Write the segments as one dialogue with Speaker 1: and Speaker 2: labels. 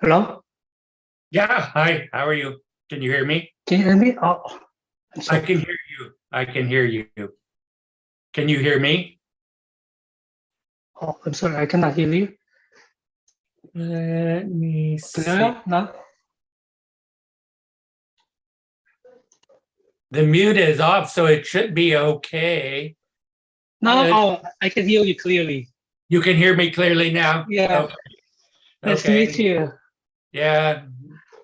Speaker 1: Hello?
Speaker 2: Yeah, hi, how are you? Can you hear me?
Speaker 1: Can you hear me? Oh, I'm
Speaker 2: I
Speaker 1: sorry.
Speaker 2: can hear you. I can hear you. Can you hear me?
Speaker 1: Oh, I'm sorry. I cannot hear you.
Speaker 2: Let me see.
Speaker 1: Clear? No?
Speaker 2: The mute is off, so it should be okay.
Speaker 1: No, oh, I can hear you clearly.
Speaker 2: You can hear me clearly now?
Speaker 1: Yeah.
Speaker 2: Okay.
Speaker 1: Nice to meet you.
Speaker 2: Yeah,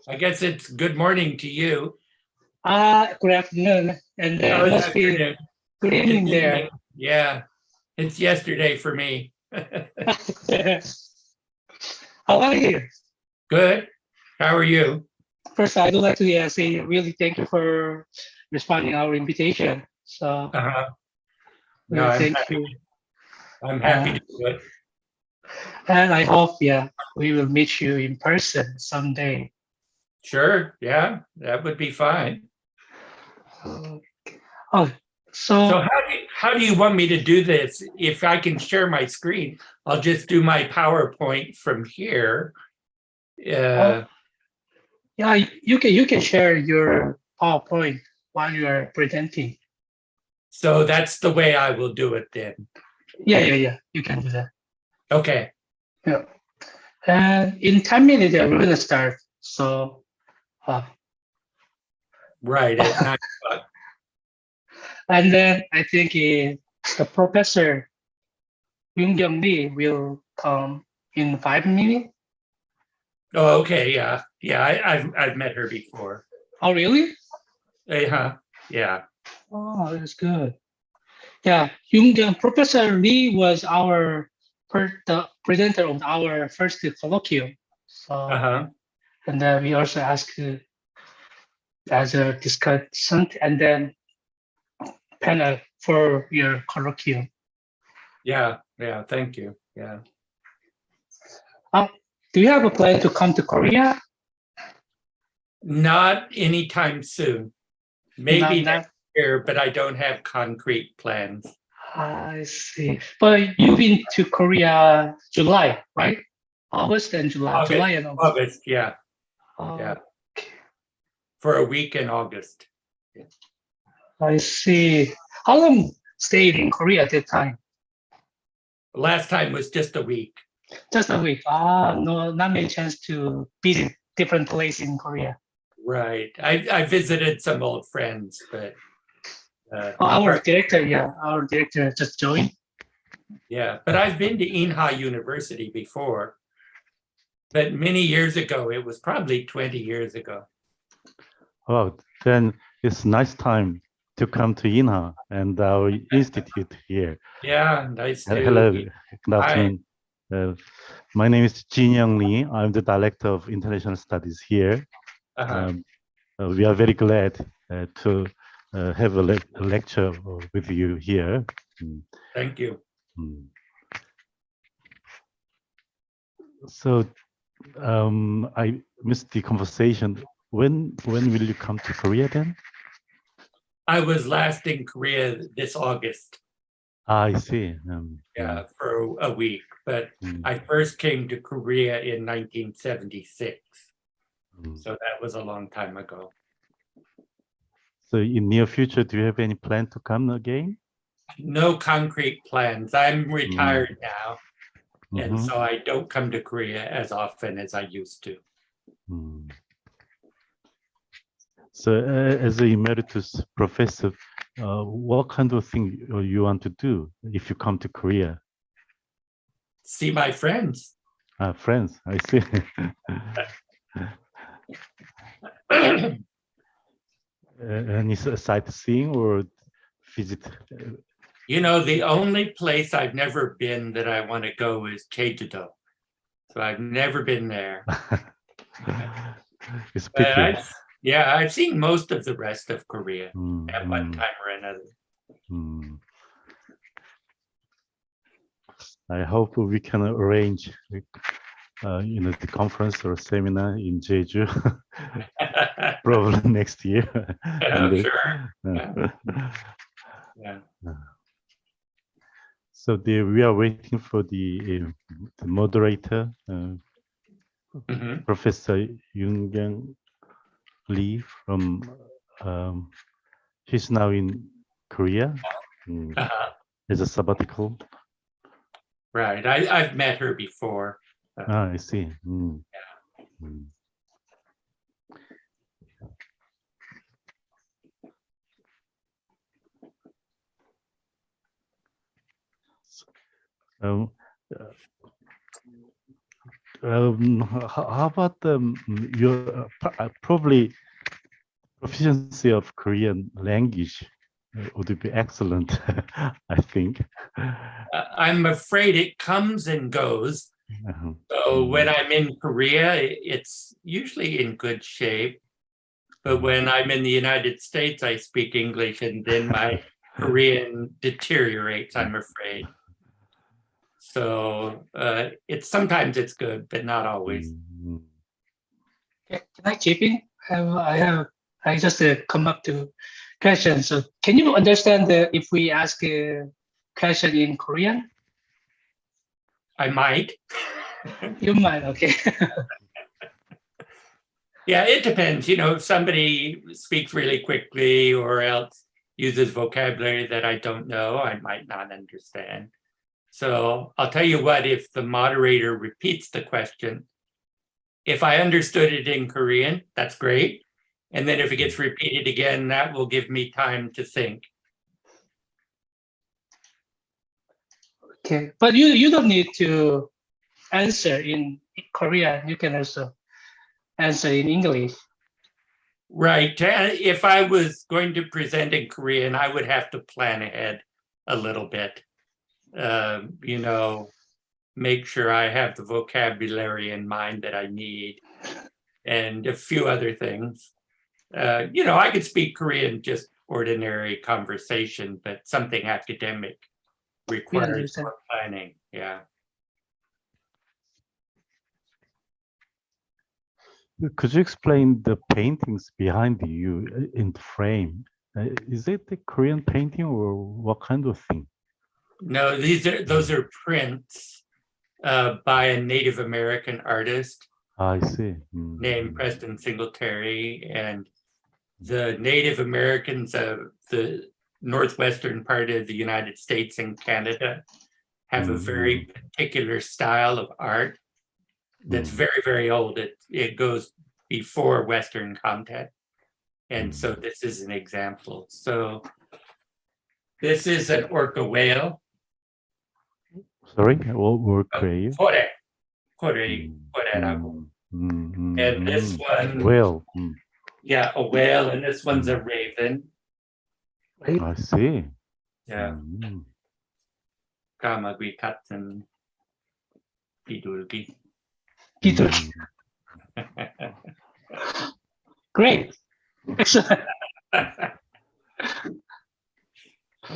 Speaker 2: I guess it's good morning to you.
Speaker 1: Good afternoon. And
Speaker 2: Oh,
Speaker 1: it must be
Speaker 2: afternoon.
Speaker 1: good evening
Speaker 2: It's
Speaker 1: there.
Speaker 2: evening. Yeah, it's yesterday for me.
Speaker 1: How are you?
Speaker 2: Good. How are you?
Speaker 1: First, I would like to say really thank you for responding our invitation. So
Speaker 2: Uh-huh. No,
Speaker 1: really
Speaker 2: I'm
Speaker 1: thank
Speaker 2: happy.
Speaker 1: you.
Speaker 2: I'm happy to do it.
Speaker 1: And I hope, we will meet you in person someday.
Speaker 2: Sure. Yeah, that would be fine.
Speaker 1: Oh,
Speaker 2: So how do you want me to do this? If I can share my screen, I'll just do my PowerPoint from here.
Speaker 1: yeah, you can share your PowerPoint while you are presenting.
Speaker 2: So that's the way I will do it then.
Speaker 1: Yeah. You can do that.
Speaker 2: Okay.
Speaker 1: Yeah. And in 10 minutes, we're going to start. So,
Speaker 2: Right at 9 o'clock.
Speaker 1: and then I think the professor Yoon Kyung Lee will come in 5 minutes.
Speaker 2: Oh, okay. Yeah. Yeah. I've met her before.
Speaker 1: Oh, really?
Speaker 2: Uh-huh. Yeah.
Speaker 1: Oh, that's good. Yeah, Yoon Kyung, Professor Lee was the presenter of our first colloquium. So,
Speaker 2: Uh-huh.
Speaker 1: and then we also asked as a discussant and then panel for your colloquium.
Speaker 2: Yeah. Yeah. Thank you. Yeah.
Speaker 1: Do you have a plan to come to Korea?
Speaker 2: Not anytime soon. Maybe
Speaker 1: Not,
Speaker 2: next year, but I don't have concrete plans.
Speaker 1: I see. But you've been to Korea July, right? August and July. July and August.
Speaker 2: August, yeah. Yeah. For a week in August.
Speaker 1: I see. How long stayed in Korea at that time?
Speaker 2: Last time was just a week.
Speaker 1: Just a week. No, not many chance to visit different place in Korea.
Speaker 2: Right. I visited some old friends, but
Speaker 1: our director just joined.
Speaker 2: Yeah, but I've been to Inha University before, but many years ago. It was probably 20 years ago.
Speaker 3: Oh, then it's nice time to come to Inha and our institute here.
Speaker 2: Yeah, nice to
Speaker 3: Hello, good afternoon. My name is Jin Young Lee. I'm the director of international studies here. We are very glad to have a lecture with you here.
Speaker 2: Thank you.
Speaker 3: So I missed the conversation. When will you come to Korea then?
Speaker 2: I was last in Korea this August.
Speaker 3: I see.
Speaker 2: Yeah, for a week, but I first came to Korea in 1976. So that was a long time ago.
Speaker 3: So in near future, do you have any plan to come again?
Speaker 2: No concrete plans. I'm retired now. And so I don't come to Korea as often as I used to.
Speaker 3: So as an emeritus professor, what kind of thing you want to do if you come to Korea?
Speaker 2: See my friends.
Speaker 3: Friends, I see. Any sightseeing or visit?
Speaker 2: You know, the only place I've never been that I want to go is Jeju-do. So I've never been there.
Speaker 3: It's pretty.
Speaker 2: I've seen most of the rest of Korea at one time or another.
Speaker 3: I hope we can arrange, the conference or seminar in Jeju, probably next year.
Speaker 2: Sure. Yeah.
Speaker 3: So we are waiting for the moderator Professor Yoongyang Lee from, she's now in Korea as a sabbatical.
Speaker 2: Right. I've met her before.
Speaker 3: I see. How about your probably proficiency of Korean language would be excellent, I think.
Speaker 2: I'm afraid it comes and goes. So when I'm in Korea, it's usually in good shape. But when I'm in the United States, I speak English, and then my Korean deteriorates, I'm afraid. So sometimes it's good, but not always.
Speaker 1: Can I chip in? I just come up to question. So can you understand if we ask a question in Korean?
Speaker 2: I might.
Speaker 1: You might, okay.
Speaker 2: Yeah, it depends. If somebody speaks really quickly or else uses vocabulary that I don't know, I might not understand. So I'll tell you what, if the moderator repeats the question, if I understood it in Korean, that's great. And then if it gets repeated again, that will give me time to think.
Speaker 1: Okay, but you don't need to answer in Korean. You can also answer in English.
Speaker 2: Right. If I was going to present in Korean, I would have to plan ahead a little bit. Make sure I have the vocabulary in mind that I need and a few other things. I could speak Korean just ordinary conversation, but something academic requires more planning. Yeah.
Speaker 3: Could you explain the paintings behind you in the frame? Is it a Korean painting or what kind of thing?
Speaker 2: No, those are prints by a Native American artist.
Speaker 3: I see.
Speaker 2: Named Preston Singletary, and the Native Americans of the northwestern part of the United States and Canada have a very particular style of art that's very, very old. It goes before Western contact. And so this is an example. So this is an orca whale.
Speaker 3: Sorry, orca whale?
Speaker 2: Kore라고. And this one,
Speaker 3: whale.
Speaker 2: Yeah, a whale, and this one's a raven.
Speaker 3: I see.
Speaker 2: Yeah. 까마귀 같은 비둘기.
Speaker 1: 비둘기. Great. Excellent.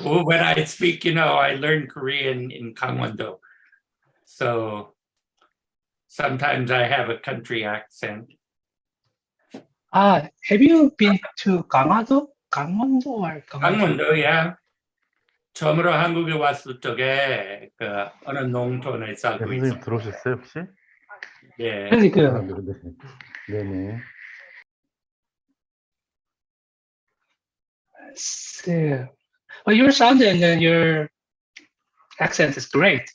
Speaker 2: Well, when I speak, I learned Korean in Gangwon-do. So sometimes I have a country accent.
Speaker 1: Have you been to 강화도? 강원도 or
Speaker 2: 강원도, yeah. 처음으로 한국에 왔을 적에 어느 농촌에 살고
Speaker 3: 선생님
Speaker 2: 있어요.
Speaker 3: 들어오셨어요 혹시?
Speaker 2: 예.
Speaker 1: Really good.
Speaker 3: 네네.
Speaker 1: So, well, your sound and your accent is great.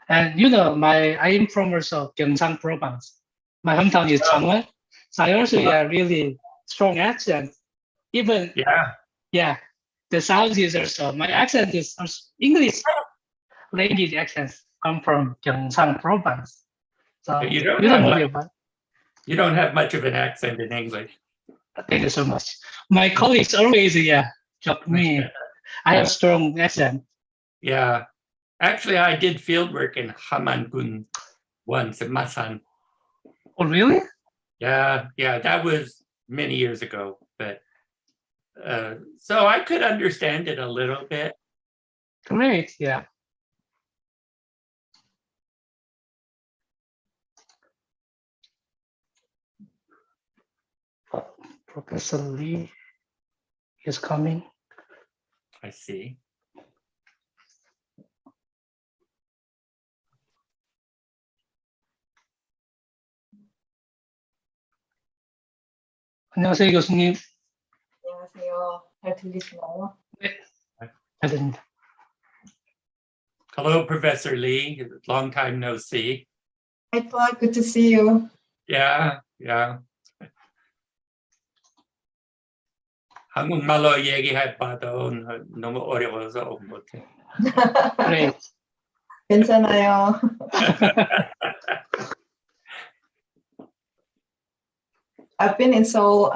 Speaker 1: And I am from also Gyeongsang province. My hometown is Changwon. So I also have really strong accent. Even the sound is also, my accent is also English language accents come from Gyeongsang province. So
Speaker 2: You don't have much of an accent in English.
Speaker 1: Thank you so much. My colleagues always joke me. I have strong accent.
Speaker 2: Yeah. Actually, I did field work in Haman-gun once in Masan.
Speaker 1: Oh, really?
Speaker 2: Yeah, that was many years ago. But so I could understand it a little bit.
Speaker 1: Great, yeah. Professor Lee is coming.
Speaker 2: I see.
Speaker 1: 안녕하세요, 교수님.
Speaker 4: 안녕하세요. 잘 들리시나요?
Speaker 1: 잘 됩니다.
Speaker 2: Hello, Professor Lee. Long time no see.
Speaker 4: Hi, Clark. Good to see you.
Speaker 2: Yeah, yeah. 한국말로 얘기해봐도 너무 어려워서 못해.
Speaker 1: Great.
Speaker 4: 괜찮아요. I've been in Seoul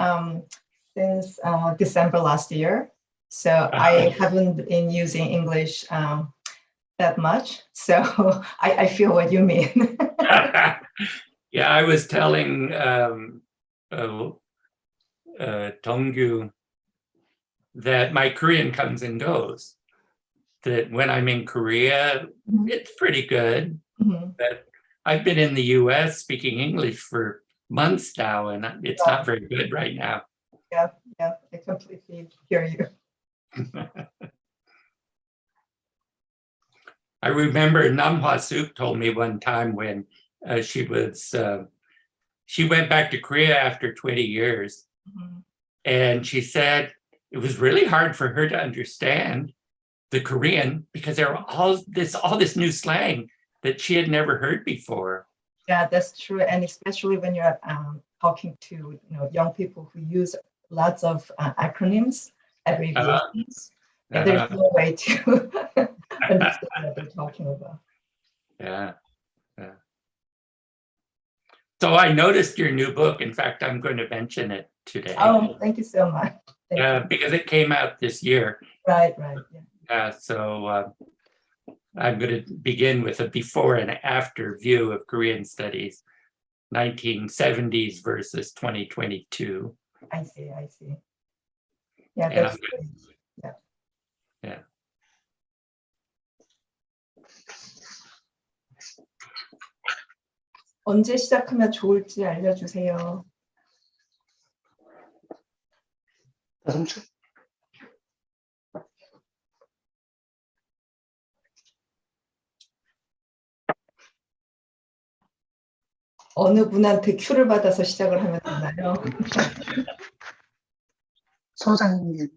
Speaker 4: since December last year, so I haven't been using English that much. So I feel what you mean.
Speaker 2: Yeah, I was telling Donggu that my Korean comes and goes. That when I'm in Korea, it's pretty good.
Speaker 4: Mhm.
Speaker 2: But I've been in the US speaking English for months now, and it's not very good right now.
Speaker 4: Yeah, I completely hear you.
Speaker 2: I remember Nam Hwa Suk told me one time when she went back to Korea after 20 years,
Speaker 4: Mhm.
Speaker 2: and she said it was really hard for her to understand the Korean because there were all this new slang that she had never heard before.
Speaker 4: Yeah, that's true, and especially when you're talking to young people who use lots of acronyms, abbreviations, and there's no way to understand what they're talking about.
Speaker 2: Yeah. So I noticed your new book. In fact, I'm going to mention it today.
Speaker 4: Oh, thank you so much. Thank you.
Speaker 2: Because it came out this year.
Speaker 4: Right. Yeah.
Speaker 2: So I'm going to begin with a before and after view of Korean studies, 1970s versus 2022.
Speaker 4: I see. Yeah, that's great.
Speaker 2: Yeah.
Speaker 4: 언제 시작하면 좋을지 알려주세요.
Speaker 1: 다음 주.
Speaker 4: 어느 분한테 큐를 받아서 시작을 하면 되나요?
Speaker 1: 소장님.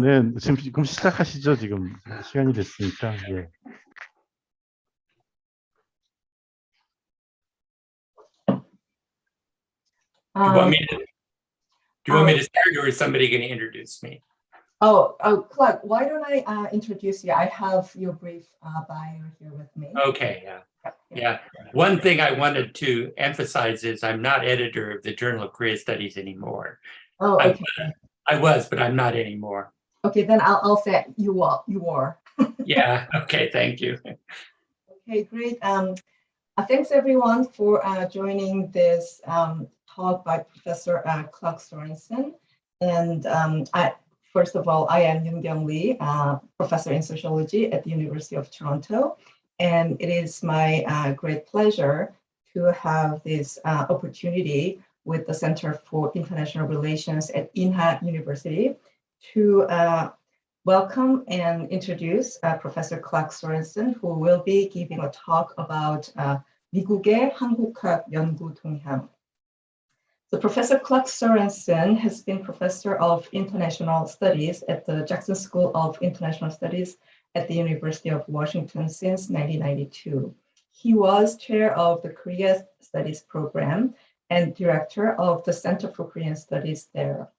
Speaker 3: 네. 지금 시작하시죠. 지금 시간이 됐으니까. 예.
Speaker 2: Do you want me to start, or is somebody going to introduce me?
Speaker 4: Oh, Clark, why don't I introduce you? I have your brief bio here with me.
Speaker 2: Okay, yeah. One thing I wanted to emphasize is I'm not editor of the Journal of Korea Studies anymore.
Speaker 4: Oh, okay.
Speaker 2: I was, but I'm not anymore.
Speaker 4: Okay, then I'll say you are.
Speaker 2: Yeah, okay, thank you.
Speaker 4: Okay, great. Thanks everyone for joining this talk by Professor Clark Sorensen. And first of all, I am Yoon-Kyung Lee, professor in sociology at the University of Toronto. And it is my great pleasure to have this opportunity with the Center for International Relations at Inha University to welcome and introduce Professor Clark Sorensen, who will be giving a talk about 미국의 한국학 연구동향. So Professor Clark Sorensen has been Professor of International Studies at the Jackson School of International Studies at the University of Washington since 1992. He was chair of the Korea Studies program and director of the Center for Korean Studies there.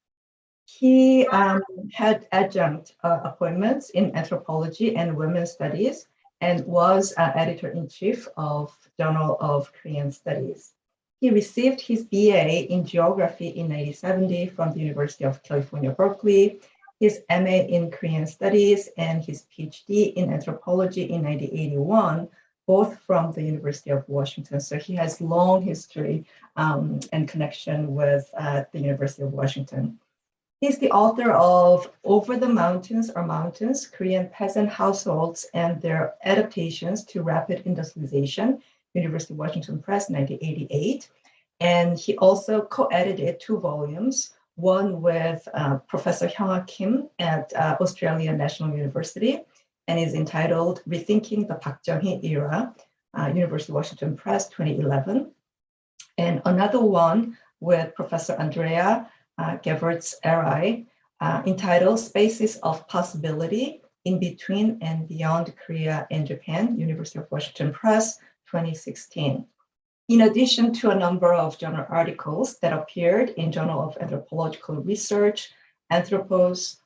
Speaker 4: He had adjunct appointments in anthropology and women's studies and was editor-in-chief of Journal of Korean Studies. He received his BA in geography in 1970 from the University of California, Berkeley, his MA in Korean Studies, and his PhD in anthropology in 1981, both from the University of Washington. So he has long history and connection with the University of Washington. He's the author of Over the Mountains or Mountains, Korean Peasant Households and Their Adaptations to Rapid Industrialization, University of Washington Press, 1988. And he also co-edited 2 volumes, one with Professor Hyung Kim at Australian National University, and is entitled Rethinking the Park Chung-hee Era, University of Washington Press, 2011. And another one with Professor Andrea Gewertz-Eray, entitled Spaces of Possibility in Between and Beyond Korea and Japan, University of Washington Press, 2016. In addition to a number of journal articles that appeared in Journal of Anthropological Research, Anthropos,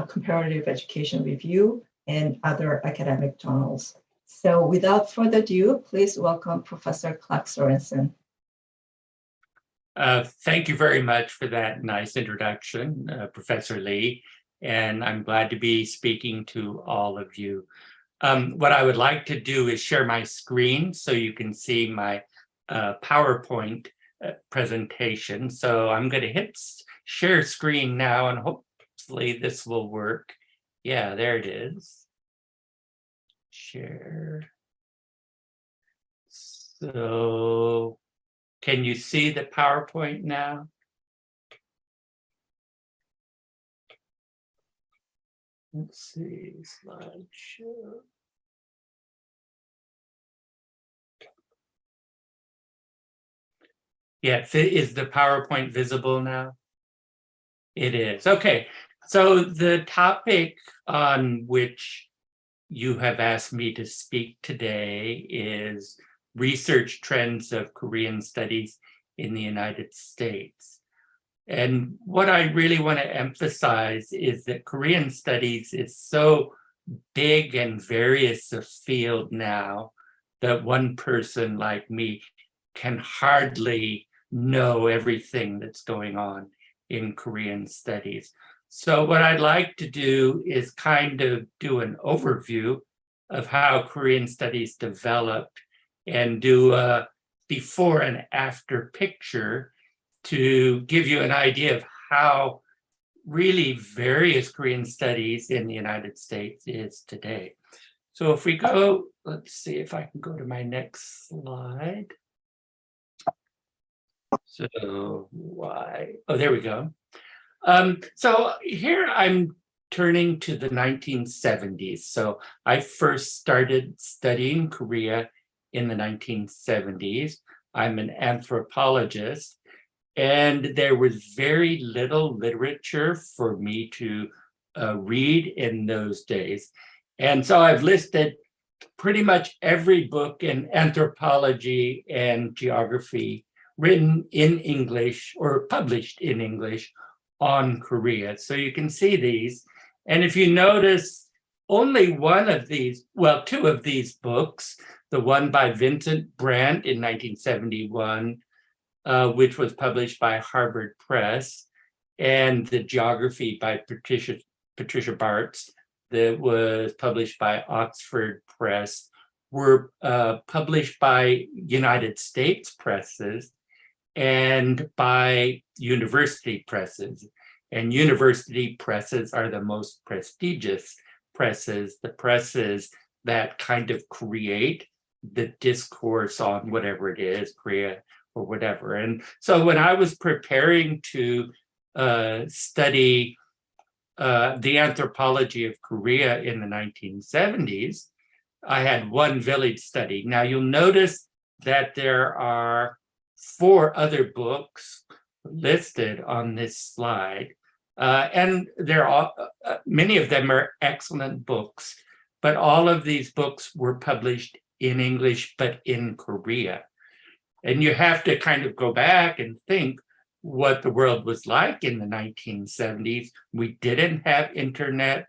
Speaker 4: Comparative Education Review, and other academic journals. So without further ado, please welcome Professor Clark Sorensen.
Speaker 2: Thank you very much for that nice introduction, Professor Lee, and I'm glad to be speaking to all of you. What I would like to do is share my screen so you can see my PowerPoint presentation. So I'm going to hit share screen now, and hopefully this will work. Yeah, there it is. Share. So can you see the PowerPoint now? Let's see, slideshow. Yeah, is the PowerPoint visible now? It is. Okay, so the topic on which you have asked me to speak today is research trends of Korean studies in the United States. And what I really want to emphasize is that Korean studies is so big and various a field now that one person like me can hardly know everything that's going on in Korean studies. So what I'd like to do is kind of do an overview of how Korean studies developed and do a before and after picture to give you an idea of how really various Korean studies in the United States is today. So if we go, let's see if I can go to my next slide. So oh, there we go. So here I'm turning to the 1970s. So I first started studying Korea in the 1970s. I'm an anthropologist, and there was very little literature for me to read in those days. And so I've listed pretty much every book in anthropology and geography written in English or published in English on Korea. So you can see these. And if you notice, only one of these, well, two of these books, the one by Vincent Brandt in 1971, which was published by Harvard Press, and the geography by Patricia Bartz, that was published by Oxford Press, were published by United States presses and by university presses. And university presses are the most prestigious presses, the presses that kind of create the discourse on whatever it is, Korea or whatever. And so when I was preparing to study the anthropology of Korea in the 1970s, I had one village study. Now you'll notice that there are 4 other books listed on this slide. And they're all, many of them are excellent books, but all of these books were published in English, but in Korea. And you have to kind of go back and think what the world was like in the 1970s. We didn't have internet.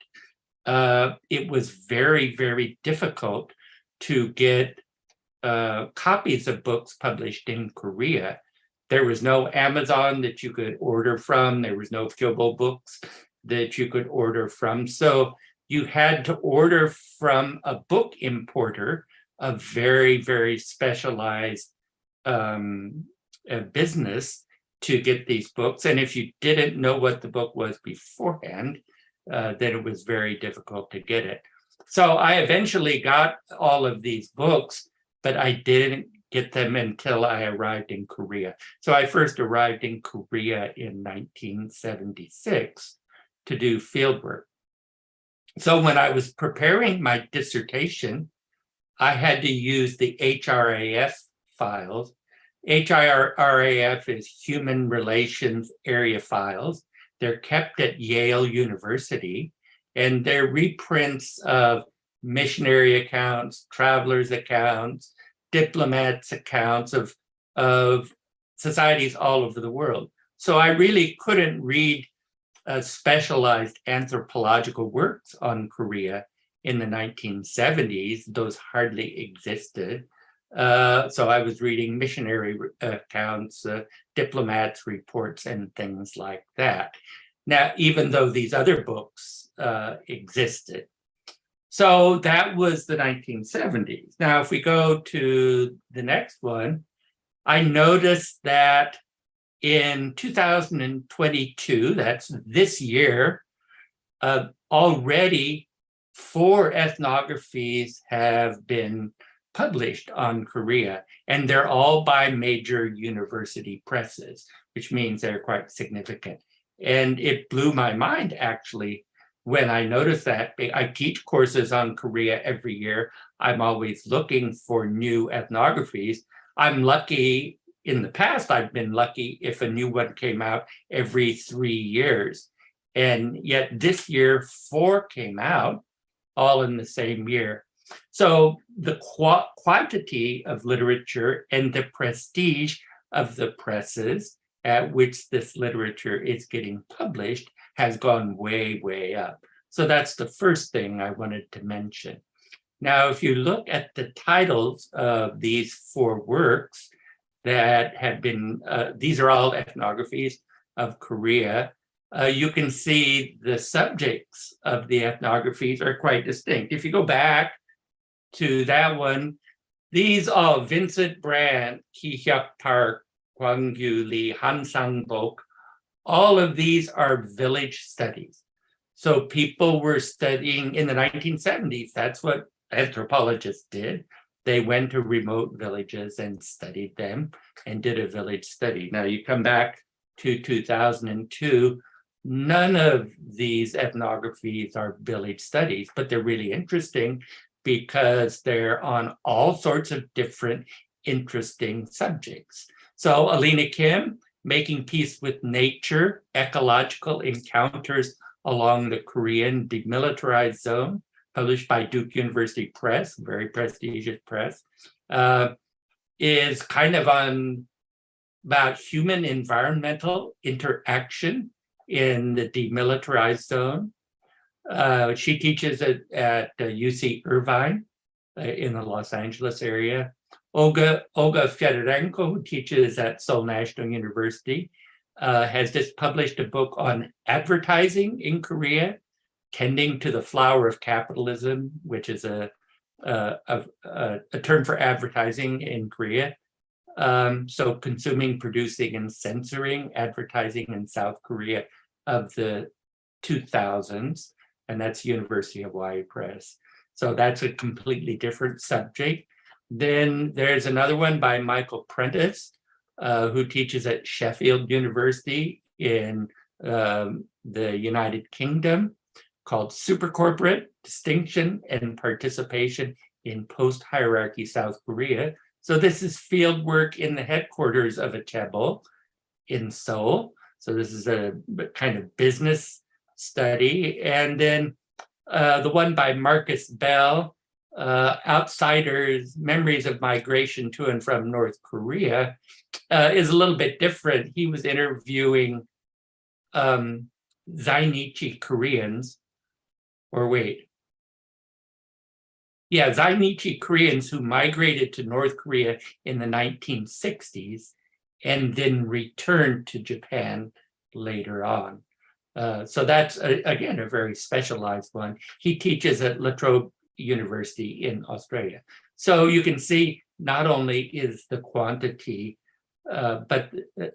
Speaker 2: It was very, very difficult to get copies of books published in Korea. There was no Amazon that you could order from. There was no Kyobo books that you could order from. So you had to order from a book importer, a very, very specialized business to get these books. And if you didn't know what the book was beforehand, then it was very difficult to get it. So I eventually got all of these books, but I didn't get them until I arrived in Korea. So I first arrived in Korea in 1976 to do fieldwork. So when I was preparing my dissertation, I had to use the HRAF files. HIRAF is Human Relations Area Files. They're kept at Yale University, and they're reprints of missionary accounts, travelers' accounts, diplomats' accounts of societies all over the world. So I really couldn't read specialized anthropological works on Korea in the 1970s. Those hardly existed. So I was reading missionary accounts, diplomats' reports, and things like that. Now, even though these other books existed. So that was the 1970s. Now, if we go to the next one, I noticed that in 2022, that's this year, already 4 ethnographies have been published on Korea, and they're all by major university presses, which means they're quite significant. And it blew my mind, actually, when I noticed that. I teach courses on Korea every year. I'm always looking for new ethnographies. I'm lucky. In the past, I've been lucky if a new one came out every 3 years. And yet this year, 4 came out, all in the same year. So the quantity of literature and the prestige of the presses at which this literature is getting published has gone way, way up. So that's the first thing I wanted to mention. Now, if you look at the titles of these 4 works, that have been, these are all ethnographies of Korea. You can see the subjects of the ethnographies are quite distinct. If you go back to that one, these all, Vincent Brand, Ki Hyuk Park, Kwang Gyu Lee, Han Sang-bok, all of these are village studies. So people were studying in the 1970s, that's what anthropologists did. They went to remote villages and studied them and did a village study. Now you come back to 2002, none of these ethnographies are village studies, but they're really interesting because they're on all sorts of different interesting subjects. So Alina Kim, Making Peace with Nature, Ecological Encounters Along the Korean Demilitarized Zone, published by Duke University Press, very prestigious press, is kind of on about human environmental interaction in the demilitarized zone. She teaches at UC Irvine in the Los Angeles area. Olga Fedorenko, who teaches at Seoul National University, has just published a book on advertising in Korea, Tending to the Flower of Capitalism, which is a term for advertising in Korea. So consuming, producing, and censoring advertising in South Korea of the 2000s, and that's University of Hawaii Press. So that's a completely different subject. Then there's another one by Michael Prentice, who teaches at Sheffield University in the United Kingdom, called Supercorporate Distinction and Participation in Post-Hierarchy South Korea. So this is field work in the headquarters of a chaebol in Seoul. So this is a kind of business study. And then the one by Marcus Bell, Outsiders, Memories of Migration to and from North Korea, is a little bit different. He was interviewing Zainichi Koreans, Zainichi Koreans who migrated to North Korea in the 1960s and then returned to Japan later on. So that's, again, a very specialized one. He teaches at La Trobe University in Australia. So you can see not only is the quantity but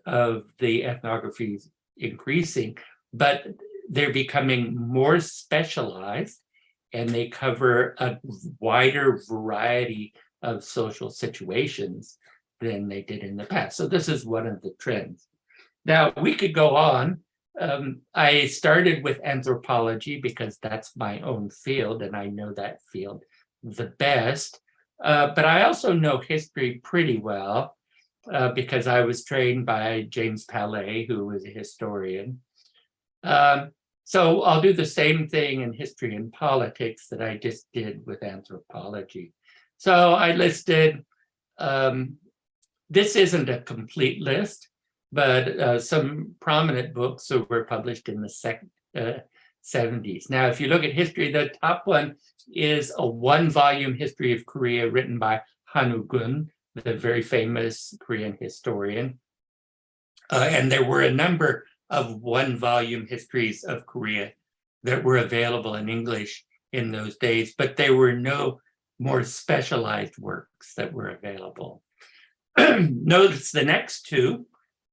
Speaker 2: of the ethnographies increasing, but they're becoming more specialized, and they cover a wider variety of social situations than they did in the past. So this is one of the trends. Now, we could go on. I started with anthropology because that's my own field, and I know that field the best. But I also know history pretty well. because I was trained by James Palais, who was a historian. So I'll do the same thing in history and politics that I just did with anthropology. So I listed, this isn't a complete list, but some prominent books that were published in the 70s. Now, if you look at history, the top one is a one-volume history of Korea written by Han Woo-gun, the very famous Korean historian. And there were a number of one-volume histories of Korea that were available in English in those days, but there were no more specialized works that were available. Notice the next two,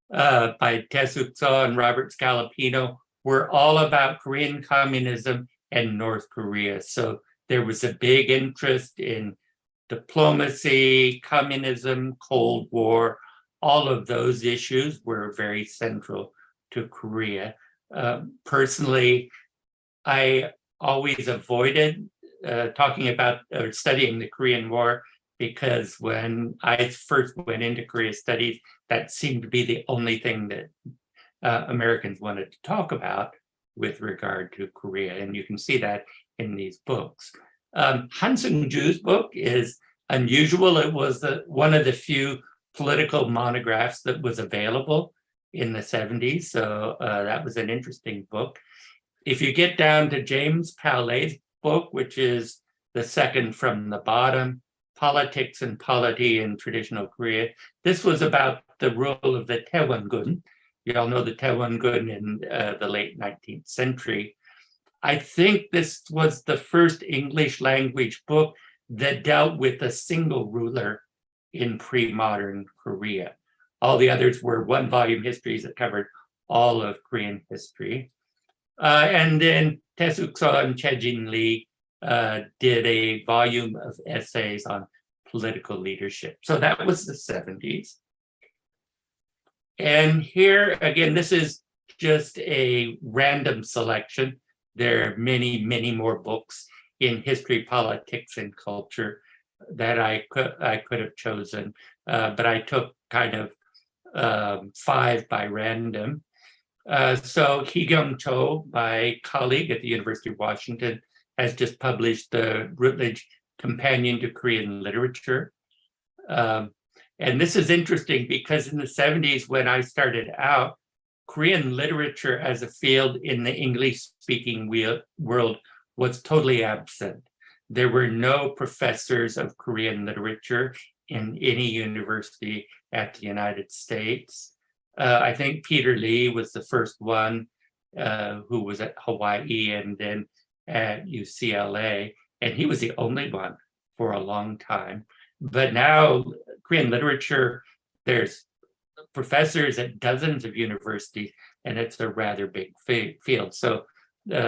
Speaker 2: by Tae-suk-seo and Robert Scalapino, were all about Korean communism and North Korea. So there was a big interest in diplomacy, communism, Cold War. All of those issues were very central to Korea. Personally, I always avoided talking about or studying the Korean War, because when I first went into Korea studies, that seemed to be the only thing that Americans wanted to talk about with regard to Korea. And you can see that in these books. Han Seung-ju's book is unusual. It was one of the few political monographs that was available in the 70s. So that was an interesting book. If you get down to James Palais' book, which is the second from the bottom, Politics and Polity in Traditional Korea, this was about the rule of the Taewon-gun. You all know the Taewon-gun in the late 19th century. I think this was the first English language book that dealt with a single ruler in pre-modern Korea. All the others were one-volume histories that covered all of Korean history. And then Tae-suk-seo and Chae-jin Lee did a volume of essays on political leadership. So that was the 70s. And here, again, this is just a random selection. There are many, many more books in history, politics, and culture that I could have chosen, but I took kind of 5 by random. So Hee-kyung Cho, my colleague at the University of Washington, has just published the Routledge Companion to Korean Literature. And this is interesting because in the 70s, when I started out, Korean literature as a field in the English-speaking world was totally absent. There were no professors of Korean literature in any university at the United States. I think Peter Lee was the first one who was at Hawaii and then at UCLA, and he was the only one for a long time. But now Korean literature, there's professors at dozens of universities, and it's a rather big field. So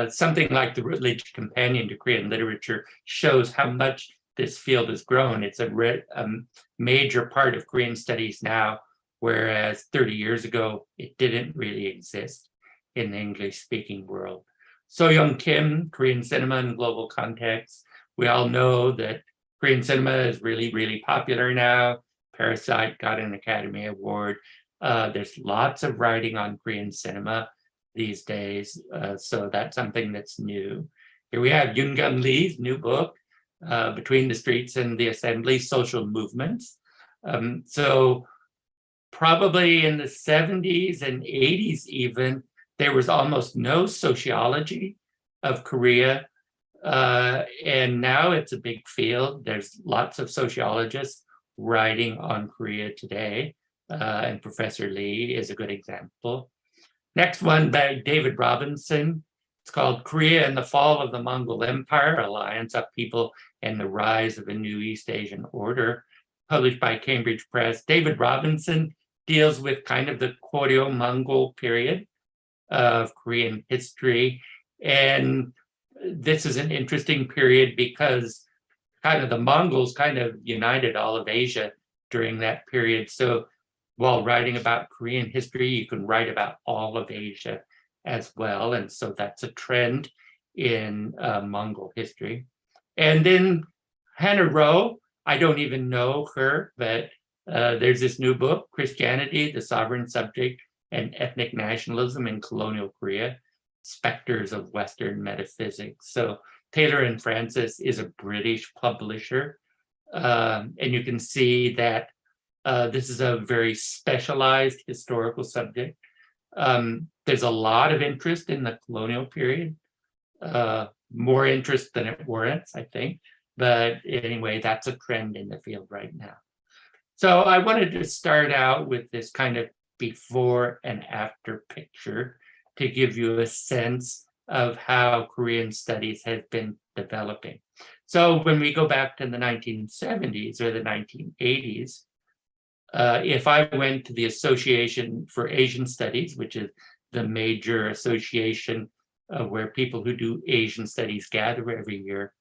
Speaker 2: something like the Routledge Companion to Korean Literature shows how much this field has grown. It's a major part of Korean studies now, whereas 30 years ago, it didn't really exist in the English-speaking world. So-young Kim, Korean Cinema in Global Context. We all know that Korean cinema is really, really popular now. Parasite got an Academy Award. There's lots of writing on Korean cinema these days, so that's something that's new. Here we have Yoon-gun Lee's new book, Between the Streets and the Assembly, Social Movements. So probably in the 70s and 80s even, there was almost no sociology of Korea. And now it's a big field. There's lots of sociologists writing on Korea today. And Professor Lee is a good example. Next one by David Robinson. It's called Korea and the Fall of the Mongol Empire, Alliance of People and the Rise of a New East Asian Order, published by Cambridge Press. David Robinson deals with kind of the Koryo-Mongol period of Korean history. And this is an interesting period because kind of the Mongols kind of united all of Asia during that period. So while writing about Korean history, you can write about all of Asia as well. And so that's a trend in Mongol history. And then Hannah Rowe, I don't even know her, but There's this new book, Christianity, the Sovereign Subject and Ethnic Nationalism in Colonial Korea, Specters of Western Metaphysics. So Taylor and Francis is a British publisher. And you can see that this is a very specialized historical subject. There's a lot of interest in the colonial period, more interest than it warrants, I think. But anyway, that's a trend in the field right now. So I wanted to start out with this kind of before and after picture to give you a sense of how Korean studies has been developing. So when we go back to the 1970s or the 1980s, if I went to the Association for Asian Studies, which is the major association where people who do Asian studies gather every year,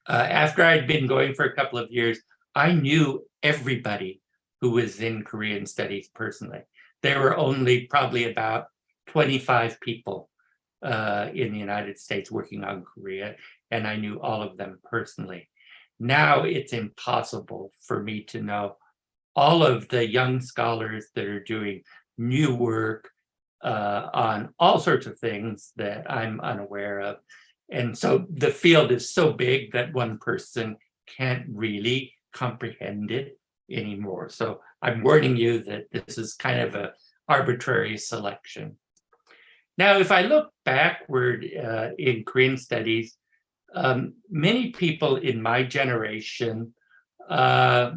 Speaker 2: after I'd been going for a couple of years, I knew everybody who was in Korean studies personally. There were only probably about 25 people in the United States working on Korea, and I knew all of them personally. Now it's impossible for me to know all of the young scholars that are doing new work on all sorts of things that I'm unaware of. And so the field is so big that one person can't really comprehend it anymore. So I'm warning you that this is kind of an arbitrary selection. Now, if I look backward in Korean studies, many people in my generation are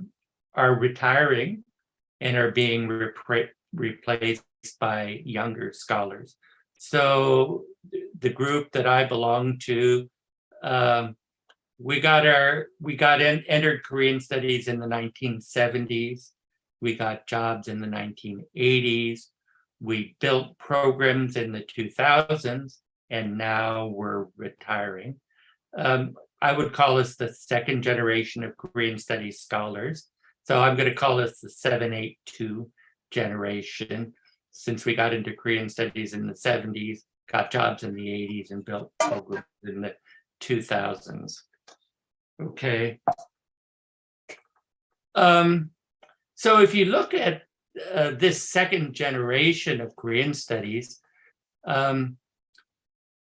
Speaker 2: retiring and are being replaced by younger scholars. So the group that I belong to, entered Korean studies in the 1970s. We got jobs in the 1980s. We built programs in the 2000s, and now we're retiring. I would call us the second generation of Korean studies scholars. So I'm going to call us the 782 generation, since we got into Korean studies in the 70s, got jobs in the 80s, and built programs in the 2000s. Okay. So if you look at this second generation of Korean studies,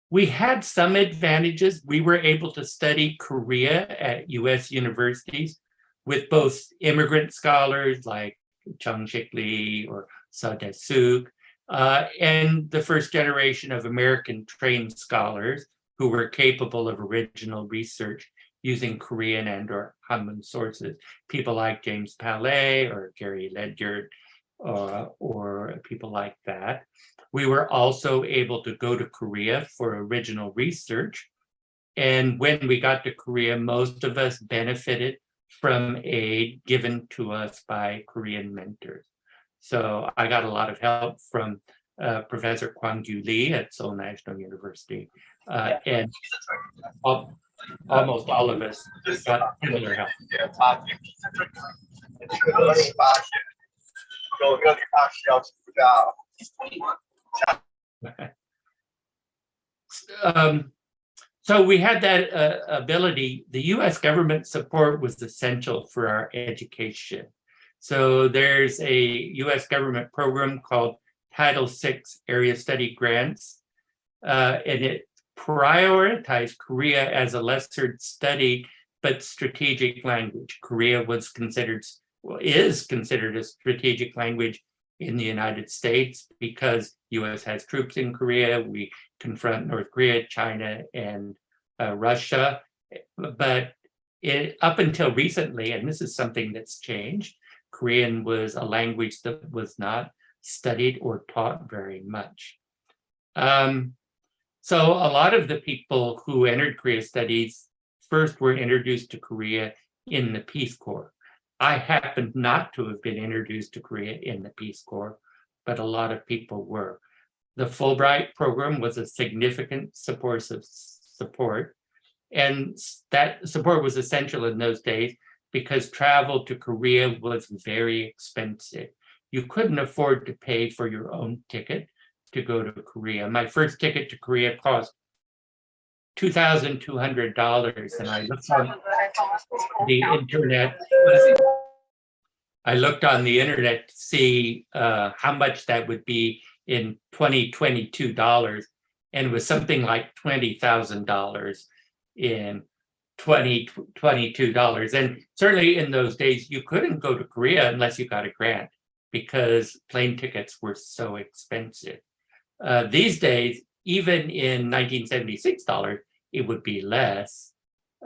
Speaker 2: we had some advantages. We were able to study Korea at US universities with both immigrant scholars like Chung-Shik Lee or So Dae-suk, and the first generation of American trained scholars who were capable of original research using Korean and or Hanmun sources, people like James Palais or Gary Ledyard or people like that. We were also able to go to Korea for original research. And when we got to Korea, most of us benefited from aid given to us by Korean mentors. So I got a lot of help from Professor Kwang-Gyu Lee at Seoul National University. And almost all of us got similar help. So we had that ability. The US government support was essential for our education. So there's a US government program called Title VI Area Study Grants, and it prioritized Korea as a lesser studied but strategic language. Korea was considered, well, is considered a strategic language in the United States because US has troops in Korea. We confront North Korea, China, and Russia. But up until recently, and this is something that's changed, Korean was a language that was not studied or taught very much. So a lot of the people who entered Korea studies first were introduced to Korea in the Peace Corps. I happened not to have been introduced to Korea in the Peace Corps, but a lot of people were. The Fulbright program was a significant source of support, and that support was essential in those days because travel to Korea was very expensive. You couldn't afford to pay for your own ticket to go to Korea. My first ticket to Korea cost $2,200, and I looked on the internet. I looked on the internet to see how much that would be in 2022 dollars, and it was something like $20,000 in 2022 dollars. And certainly in those days, you couldn't go to Korea unless you got a grant because plane tickets were so expensive. These days, even in 1976 dollars, it would be less.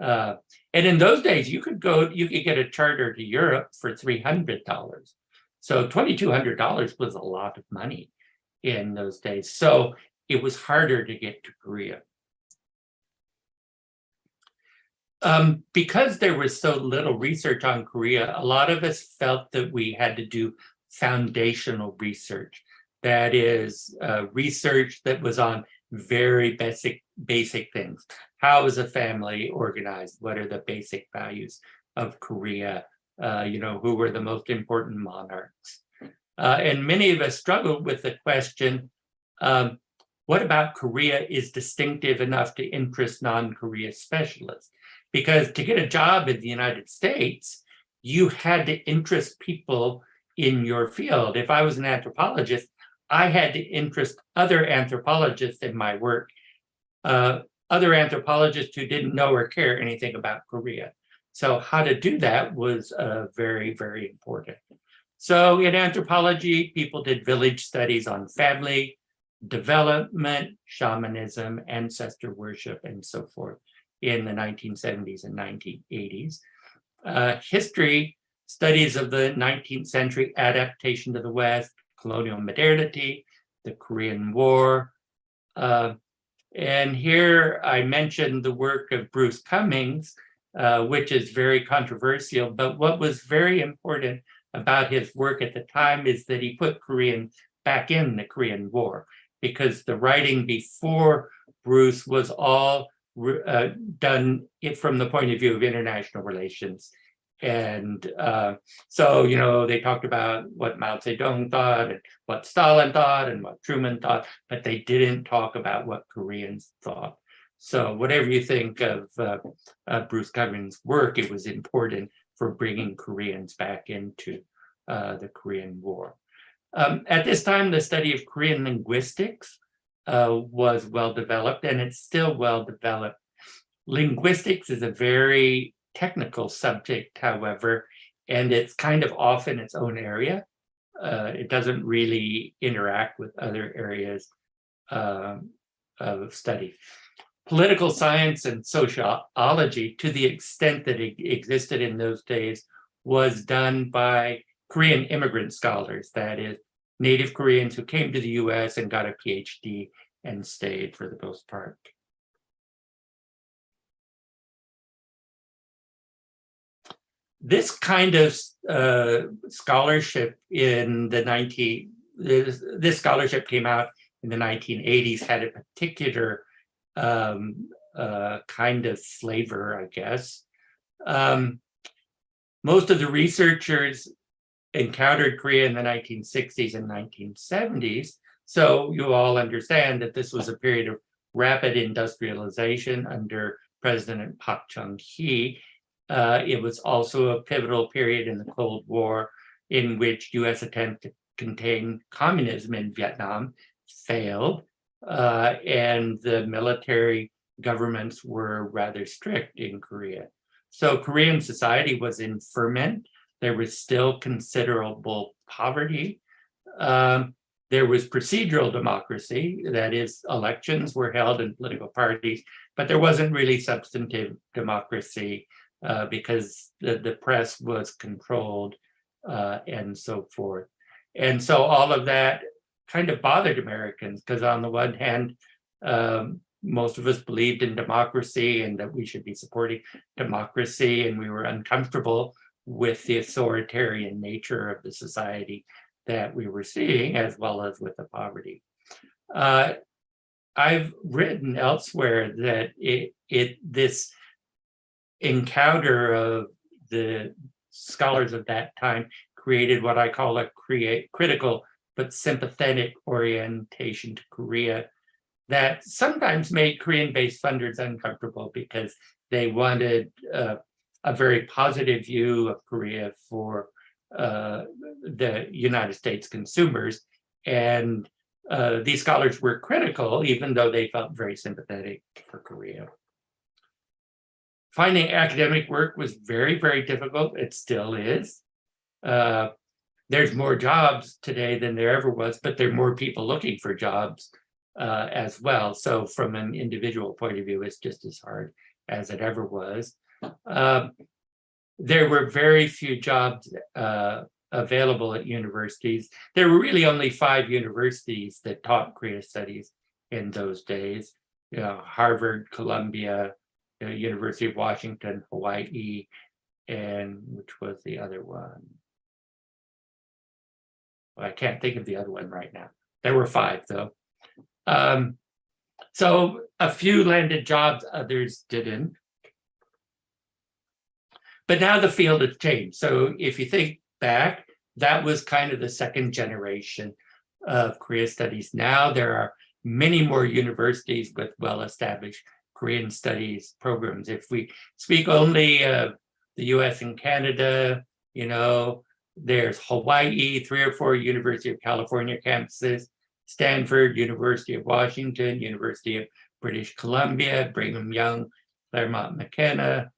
Speaker 2: And in those days, you could get a charter to Europe for $300. So $2,200 was a lot of money in those days. So it was harder to get to Korea. Because there was so little research on Korea, a lot of us felt that we had to do foundational research. That is research that was on very basic things. How is a family organized? What are the basic values of Korea? Who were the most important monarchs? And many of us struggled with the question, what about Korea is distinctive enough to interest non-Korea specialists? Because to get a job in the United States, you had to interest people in your field. If I was an anthropologist, I had to interest other anthropologists in my work, other anthropologists who didn't know or care anything about Korea. So how to do that was very, very important. So in anthropology, people did village studies on family, development, shamanism, ancestor worship, and so forth in the 1970s and 1980s. History, studies of the 19th century adaptation to the West, colonial modernity, the Korean War. And here I mentioned the work of Bruce Cummings, which is very controversial, but what was very important about his work at the time is that he put Koreans back in the Korean War, because the writing before Bruce was all done from the point of view of international relations. And so, they talked about what Mao Zedong thought and what Stalin thought and what Truman thought, but they didn't talk about what Koreans thought. So whatever you think of Bruce Cummings' work, it was important for bringing Koreans back into the Korean War. At this time, the study of Korean linguistics was well developed, and it's still well developed. Linguistics is a very technical subject, however, and it's kind of off in its own area. It doesn't really interact with other areas of study. Political science and sociology, to the extent that it existed in those days, was done by Korean immigrant scholars, that is, Native Koreans who came to the US and got a PhD and stayed for the most part. This kind of scholarship in the this scholarship came out in the 1980s, had a particular kind of flavor, I guess. Most of the researchers encountered Korea in the 1960s and 1970s. So you all understand that this was a period of rapid industrialization under President Park Chung-hee. It was also a pivotal period in the Cold War in which US attempt to contain communism in Vietnam failed, and the military governments were rather strict in Korea. So Korean society was in ferment. There was still considerable poverty. There was procedural democracy, that is, elections were held in political parties, but there wasn't really substantive democracy because the press was controlled and so forth. And so all of that kind of bothered Americans, because on the one hand, most of us believed in democracy and that we should be supporting democracy, and we were uncomfortable with the authoritarian nature of the society that we were seeing, as well as with the poverty. I've written elsewhere that this encounter of the scholars of that time created what I call a critical but sympathetic orientation to Korea that sometimes made Korean-based funders uncomfortable because they wanted a very positive view of Korea for the United States consumers. And these scholars were critical, even though they felt very sympathetic for Korea. Finding academic work was very, very difficult. It still is. There's more jobs today than there ever was, but there are more people looking for jobs as well. So from an individual point of view, it's just as hard as it ever was. There were very few jobs available at universities. There were really only 5 universities that taught Korea studies in those days. You know, Harvard, Columbia, University of Washington, Hawaii, and which was the other one? Well, I can't think of the other one right now. There were 5 though. So a few landed jobs, others didn't. But now the field has changed. So if you think back, that was kind of the second generation of Korea studies. Now there are many more universities with well-established Korean studies programs. If we speak only of the US and Canada, you know, there's Hawaii, 3 or 4 University of California campuses, Stanford, University of Washington, University of British Columbia, Brigham Young, Claremont McKenna,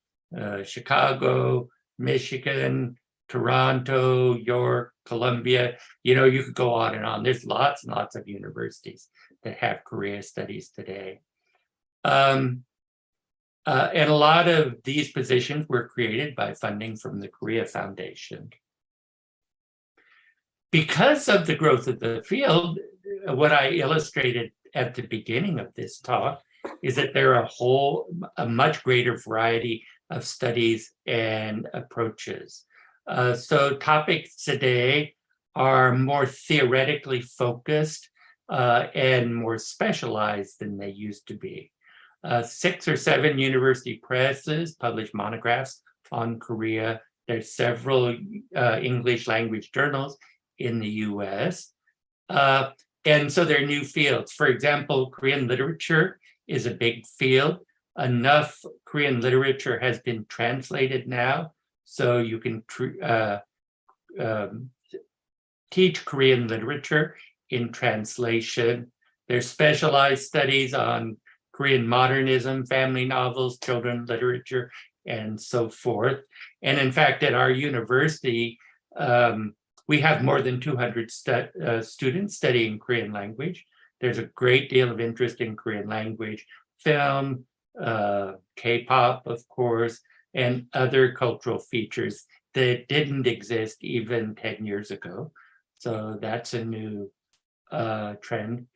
Speaker 2: Chicago, Michigan, Toronto, York, Columbia. You know, you could go on and on. There's lots and lots of universities that have Korea studies today. And a lot of these positions were created by funding from the Korea Foundation. Because of the growth of the field, what I illustrated at the beginning of this talk is that there are a much greater variety of studies and approaches. So topics today are more theoretically focused and more specialized than they used to be. 6 or 7 university presses publish monographs on Korea. There's several English language journals in the US. And so there are new fields. For example, Korean literature is a big field. Enough Korean literature has been translated now, so you can teach Korean literature in translation. There's specialized studies on Korean modernism, family novels, children's literature, and so forth. And in fact, at our university, we have more than 200 students studying Korean language. There's a great deal of interest in Korean language, film, K-pop, of course, and other cultural features that didn't exist even 10 years ago. So that's a new trend.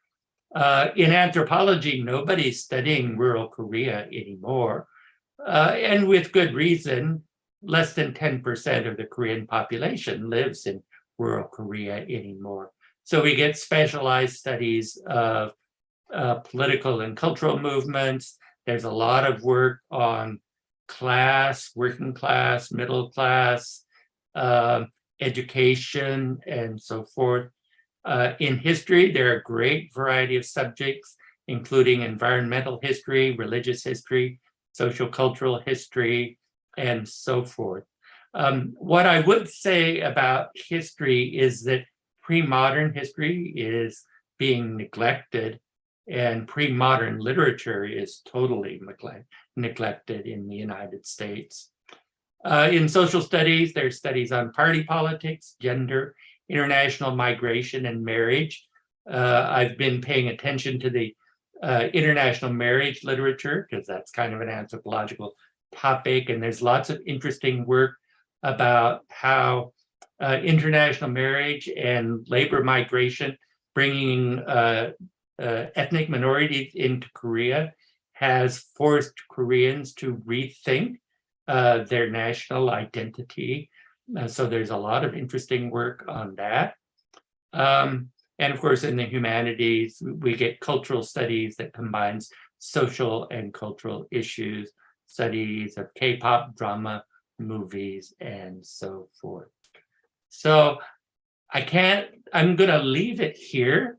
Speaker 2: In anthropology, nobody's studying rural Korea anymore. And with good reason, less than 10% of the Korean population lives in rural Korea anymore. So we get specialized studies of political and cultural movements. There's a lot of work on class, working class, middle class, education, and so forth. In history, there are a great variety of subjects, including environmental history, religious history, social cultural history, and so forth. What I would say about history is that pre-modern history is being neglected, and pre-modern literature is totally neglected in the United States. In social studies, there's studies on party politics, gender, international migration, and marriage. I've been paying attention to the international marriage literature because that's kind of an anthropological topic, and there's lots of interesting work about how international marriage and labor migration, bringing ethnic minorities into Korea, has forced Koreans to rethink their national identity. So there's a lot of interesting work on that. And of course, in the humanities, we get cultural studies that combines social and cultural issues, studies of K-pop, drama, movies, and so forth. So I'm gonna leave it here.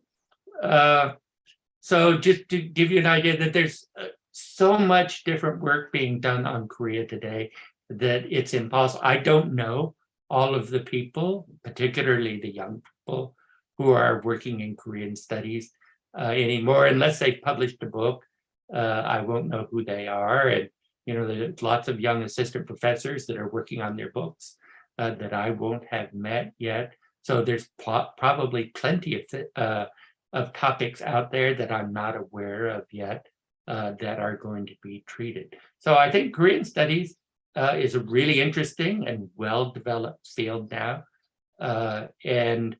Speaker 2: So just to give you an idea that there's so much different work being done on Korea today that it's impossible. I don't know all of the people, particularly the young people who are working in Korean studies anymore. Unless they published a book, I won't know who they are. And, you know, there's lots of young assistant professors that are working on their books that I won't have met yet. So there's probably plenty of topics out there that I'm not aware of yet that are going to be treated. So I think Korean studies is a really interesting and well-developed field now. And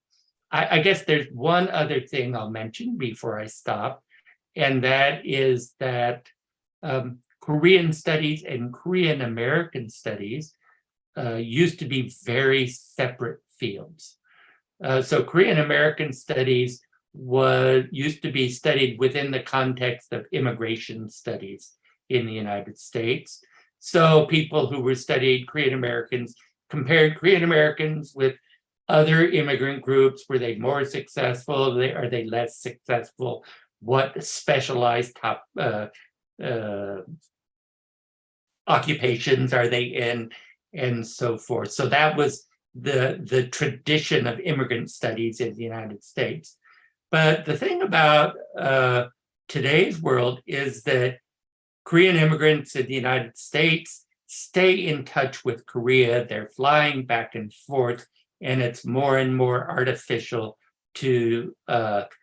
Speaker 2: I guess there's one other thing I'll mention before I stop, and that is that Korean studies and Korean American studies used to be very separate fields. So Korean American studies used to be studied within the context of immigration studies in the United States. So people who were studying Korean Americans compared Korean Americans with other immigrant groups. Were they more successful? Are they less successful? What specialized occupations are they in, and so forth. So that was the tradition of immigrant studies in the United States. But the thing about today's world is that Korean immigrants in the United States stay in touch with Korea. They're flying back and forth, and it's more and more artificial to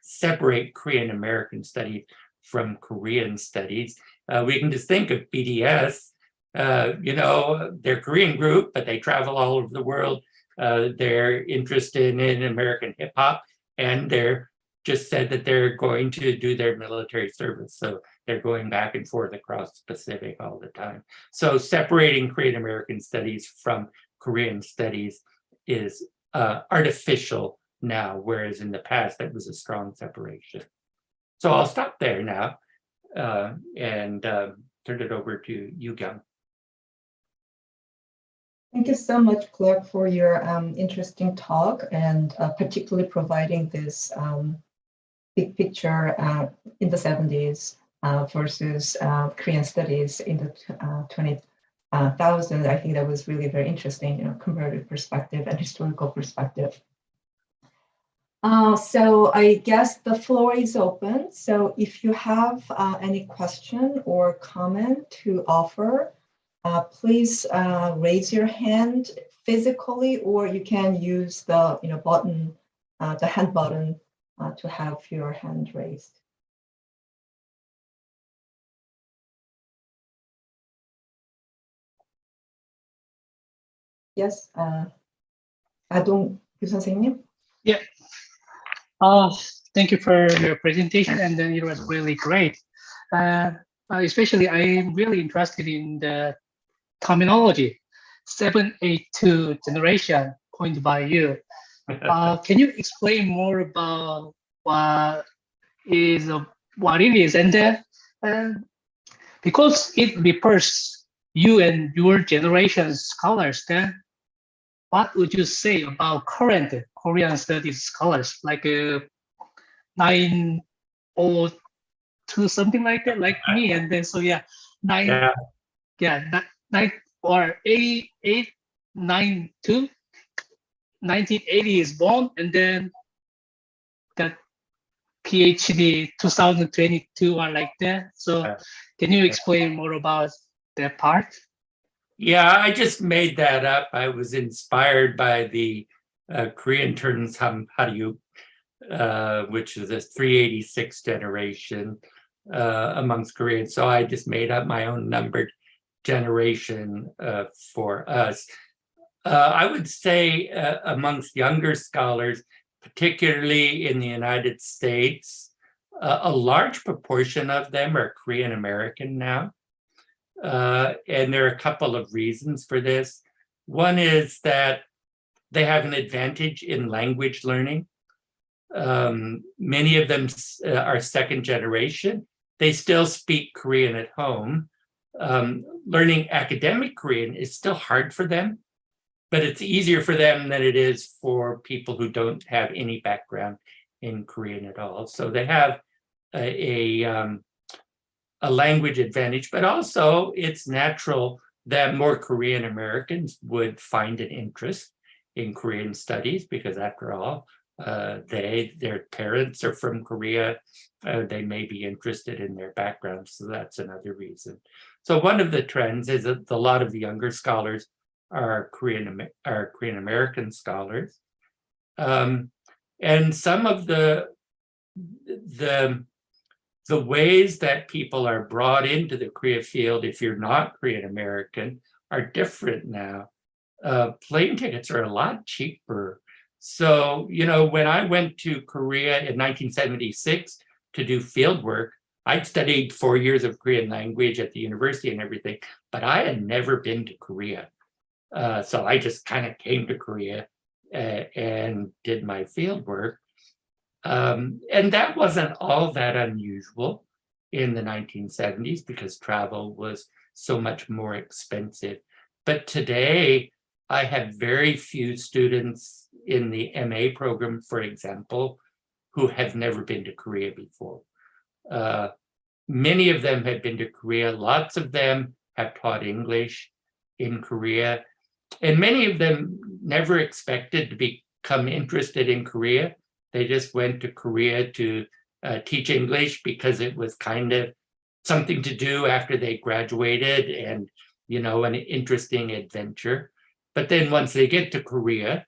Speaker 2: separate Korean American studies from Korean studies. We can just think of BTS. You know, they're a Korean group, but they travel all over the world. They're interested in American hip hop, and they're just said that they're going to do their military service. So they're going back and forth across the Pacific all the time. So separating Korean American studies from Korean studies is artificial now, whereas in the past that was a strong separation. So I'll stop there now and turn it over to you, Kyung.
Speaker 4: Thank you so much, Clark, for your interesting talk, and particularly providing this big picture in the 70s versus Korean studies in the 20,000. I think that was really very interesting, you know, comparative perspective and historical perspective. So I guess the floor is open. So if you have any question or comment to offer, please raise your hand physically, or you can use the button, the hand button, to have your hand raised. Yes, 아동 선생님.
Speaker 1: Yeah. Thank you for your presentation, and then it was really great. Especially, I'm really interested in the terminology 782 generation coined by you. Can you explain more about what it is, and then because it refers you and your generation's scholars, then what would you say about current Korean studies scholars, like 902, something like that, like me, and then so yeah, 9 or 8892, 1980 is born, and then got PhD 2022 or like that. So can you explain more about that part?
Speaker 2: Yeah, I just made that up. I was inspired by the Korean term Hamharyuk, which is a 386 generation amongst Koreans. So I just made up my own numbered generation for us. I would say amongst younger scholars, particularly in the United States, a large proportion of them are Korean American now. And there are a couple of reasons for this. One is that they have an advantage in language learning. Many of them are second generation. They still speak Korean at home. Learning academic Korean is still hard for them, but it's easier for them than it is for people who don't have any background in Korean at all. So they have a language advantage, but also it's natural that more Korean Americans would find an interest in Korean studies, because after all, their parents are from Korea. They may be interested in their background, so that's another reason. So one of the trends is that a lot of the younger scholars are Korean American scholars, and some of the ways that people are brought into the Korea field, if you're not Korean American, are different now. Plane tickets are a lot cheaper. So, you know, when I went to Korea in 1976 to do field work, I'd studied 4 years of Korean language at the university and everything, but I had never been to Korea. So I just kind of came to Korea and did my field work. And that wasn't all that unusual in the 1970s because travel was so much more expensive. But today, I have very few students in the MA program, for example, who have never been to Korea before. Many of them have been to Korea. Lots of them have taught English in Korea. And many of them never expected to become interested in Korea. They just went to Korea to teach English because it was kind of something to do after they graduated and, you know, an interesting adventure. But then once they get to Korea,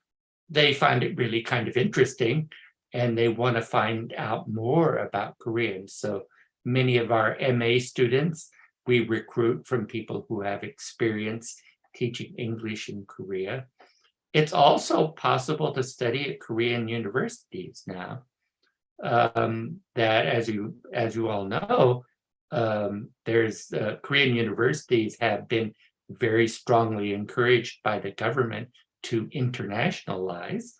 Speaker 2: they find it really kind of interesting and they want to find out more about Korean. So many of our MA students, we recruit from people who have experience teaching English in Korea. It's also possible to study at Korean universities now. That, as you all know, there's Korean universities have been very strongly encouraged by the government to internationalize,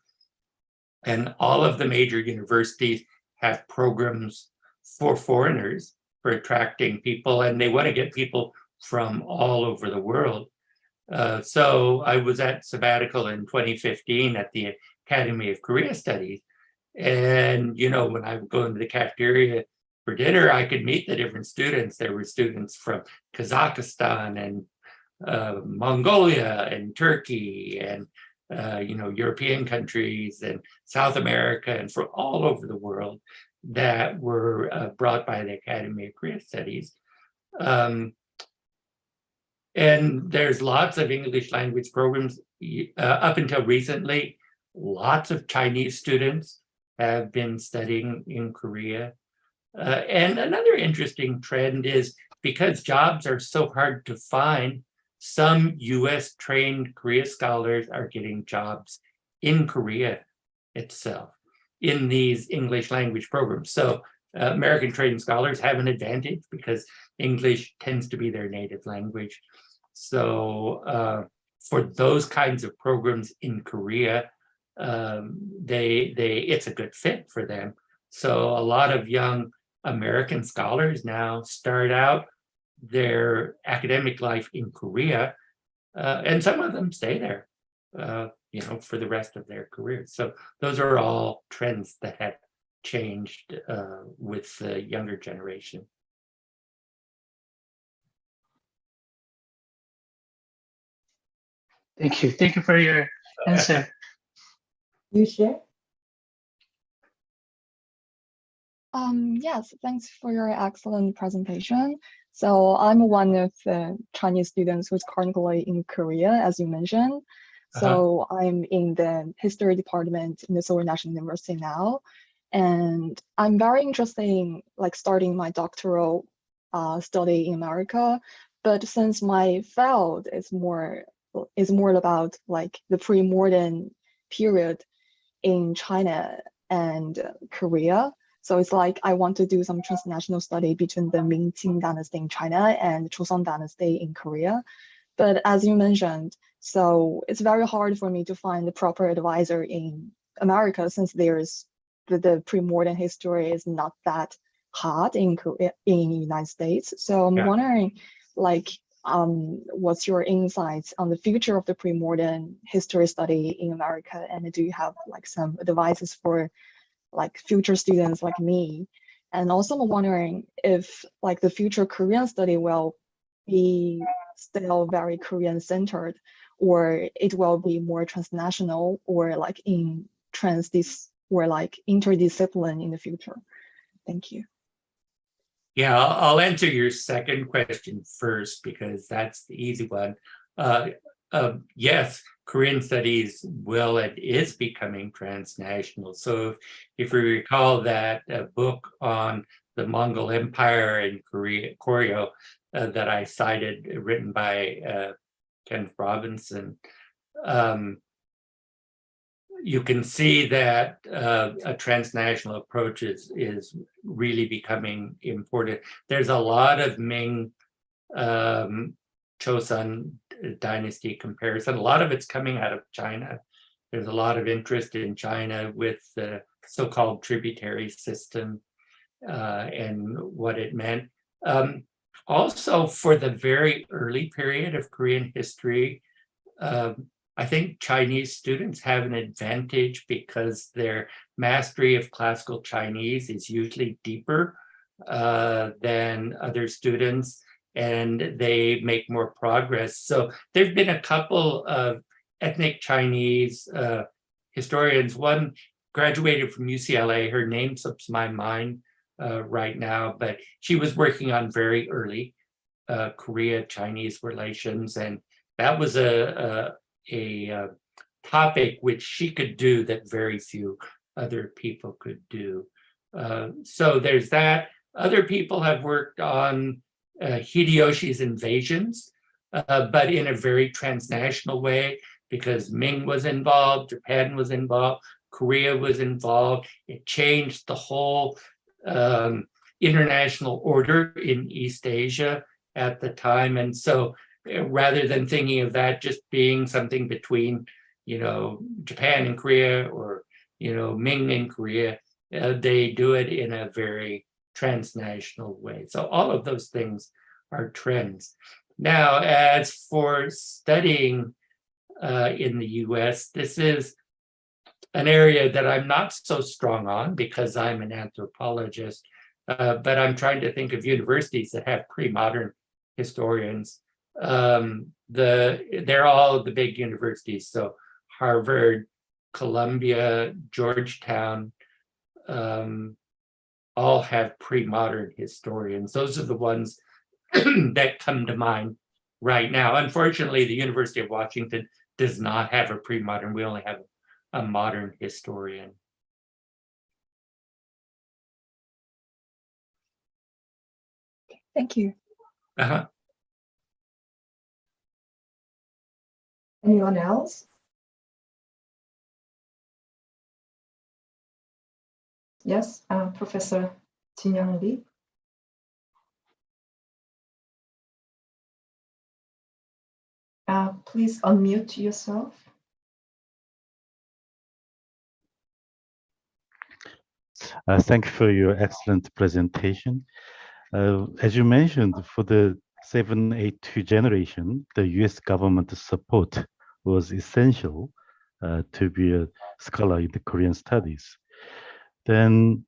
Speaker 2: and all of the major universities have programs for foreigners for attracting people, and they want to get people from all over the world. So I was at sabbatical in 2015 at the Academy of Korea Studies. And, you know, when I would go into the cafeteria for dinner, I could meet the different students. There were students from Kazakhstan and Mongolia and Turkey and, you know, European countries and South America and from all over the world that were brought by the Academy of Korea Studies. And there's lots of English language programs. Up until recently, lots of Chinese students have been studying in Korea. And another interesting trend is because jobs are so hard to find, some US trained Korea scholars are getting jobs in Korea itself in these English language programs. So American trained scholars have an advantage because English tends to be their native language. So for those kinds of programs in Korea, it's a good fit for them. So a lot of young American scholars now start out their academic life in Korea, and some of them stay there, you know, for the rest of their careers. So those are all trends that have changed with the younger generation.
Speaker 1: Thank you. Thank you for your answer.
Speaker 4: You share?
Speaker 5: Yes, thanks for your excellent presentation. So I'm one of the Chinese students who's currently in Korea, as you mentioned. So I'm in the history department in the Seoul National University now. And I'm very interested in like starting my doctoral study in America. But since my field is more about like the pre-modern period in China and Korea. So it's like I want to do some transnational study between the Ming-Qing dynasty in China and Joseon dynasty in Korea. But as you mentioned, so it's very hard for me to find the proper advisor in America since there's the pre-modern history is not that hot in Korea, in the United States. So I'm wondering, like, what's your insights on the future of the pre-modern history study in America? And do you have like some advices for like future students like me? And also I'm wondering if like the future Korean study will be still very Korean centered, or it will be more transnational or like or like interdiscipline in the future? Thank you.
Speaker 2: Yeah, I'll answer your second question first because that's the easy one. Yes, Korean studies will and is becoming transnational. So if you recall that book on the Mongol Empire and Koryo that I cited, written by Kenneth Robinson, you can see that a transnational approach is really becoming important. There's a lot of Ming Chosun dynasty comparison. A lot of it's coming out of China. There's a lot of interest in China with the so-called tributary system and what it meant. Also, for the very early period of Korean history, I think Chinese students have an advantage because their mastery of classical Chinese is usually deeper than other students, and they make more progress. So there've been a couple of ethnic Chinese historians. One graduated from UCLA. Her name slips my mind right now, but she was working on very early Korea-Chinese relations, and that was a topic which she could do that very few other people could do. So there's that. Other people have worked on Hideyoshi's invasions, but in a very transnational way, because Ming was involved, Japan was involved, Korea was involved. It changed the whole international order in East Asia at the time. And so rather than thinking of that just being something between, Japan and Korea, or, Ming and Korea, they do it in a very transnational way. So all of those things are trends. Now, as for studying in the US, this is an area that I'm not so strong on because I'm an anthropologist, but I'm trying to think of universities that have pre-modern historians. They're all the big universities, so Harvard, Columbia, Georgetown, all have pre-modern historians. Those are the ones that come to mind right now. Unfortunately, the University of Washington does not have a pre-modern. We only have a modern historian.
Speaker 5: Thank you.
Speaker 4: Anyone else? Yes, Professor Jin-Young Lee. Please unmute yourself.
Speaker 3: Thank you for your excellent presentation. As you mentioned, for the 782 generation, the US government support was essential to be a scholar in the Korean studies. Then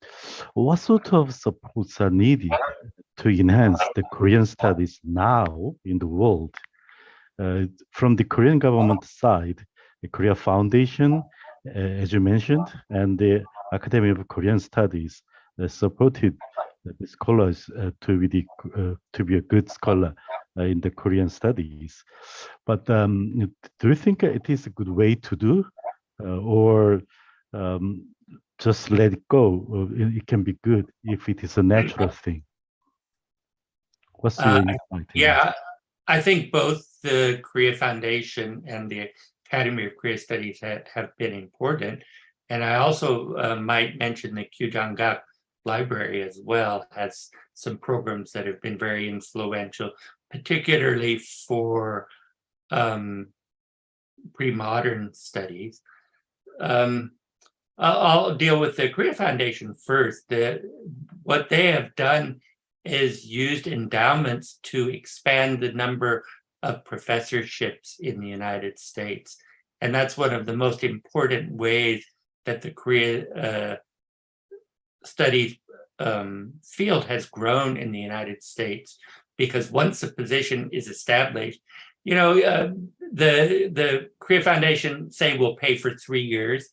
Speaker 3: what sort of supports are needed to enhance the Korean studies now in the world? From the Korean government side, the Korea Foundation, as you mentioned, and the Academy of Korean Studies supported the scholars to be a good scholar in the Korean studies. But do you think it is a good way to do, or just let it go? It can be good if it is a natural thing. What's your insight?
Speaker 2: Yeah, I think both the Korea Foundation and the Academy of Korea Studies have been important. And I also might mention the Kyujang-gak Library as well has some programs that have been very influential, particularly for pre-modern studies. I'll deal with the Korea Foundation first. What they have done is used endowments to expand the number of professorships in the United States. And that's one of the most important ways that the Korea studies field has grown in the United States, because once a position is established, The Korea Foundation say will pay for 3 years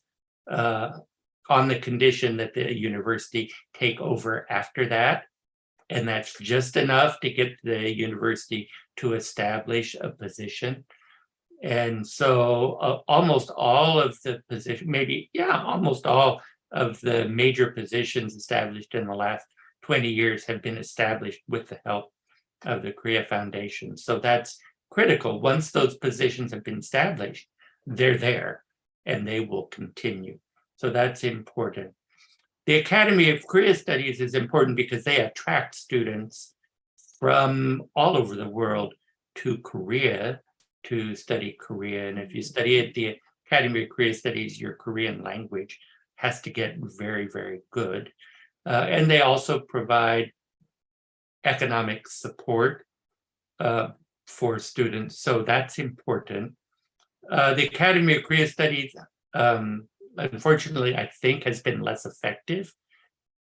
Speaker 2: on the condition that the university take over after that. And that's just enough to get the university to establish a position. And so almost all of the positions, almost all of the major positions established in the last 20 years have been established with the help of the Korea Foundation. So that's critical. Once those positions have been established, they're there and they will continue. So that's important. The Academy of Korea Studies is important because they attract students from all over the world to Korea to study Korea. And if you study at the Academy of Korea Studies, your Korean language has to get very, very good. And they also provide economic support for students. So that's important. The Academy of Korea Studies, unfortunately, I think has been less effective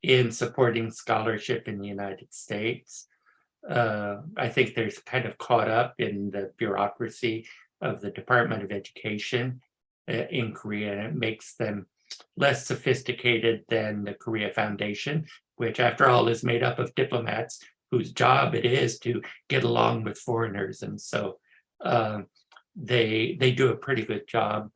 Speaker 2: in supporting scholarship in the United States. I think they're kind of caught up in the bureaucracy of the Department of Education in Korea, and it makes them less sophisticated than the Korea Foundation, which after all is made up of diplomats whose job it is to get along with foreigners. And so they do a pretty good job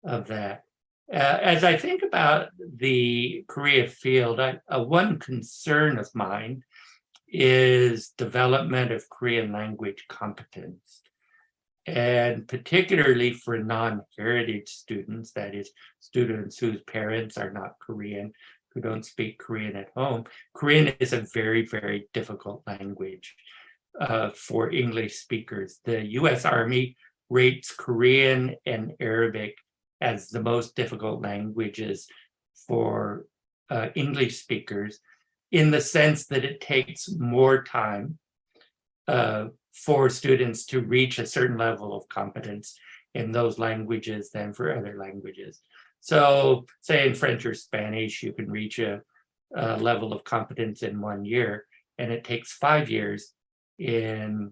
Speaker 2: of that. As I think about the Korea field, one concern of mine is development of Korean language competence. And particularly for non-heritage students, that is, students whose parents are not Korean, who don't speak Korean at home, Korean is a very, very difficult language for English speakers. The US Army rates Korean and Arabic as the most difficult languages for English speakers, in the sense that it takes more time for students to reach a certain level of competence in those languages than for other languages. So say in French or Spanish, you can reach a level of competence in 1 year, and it takes 5 years in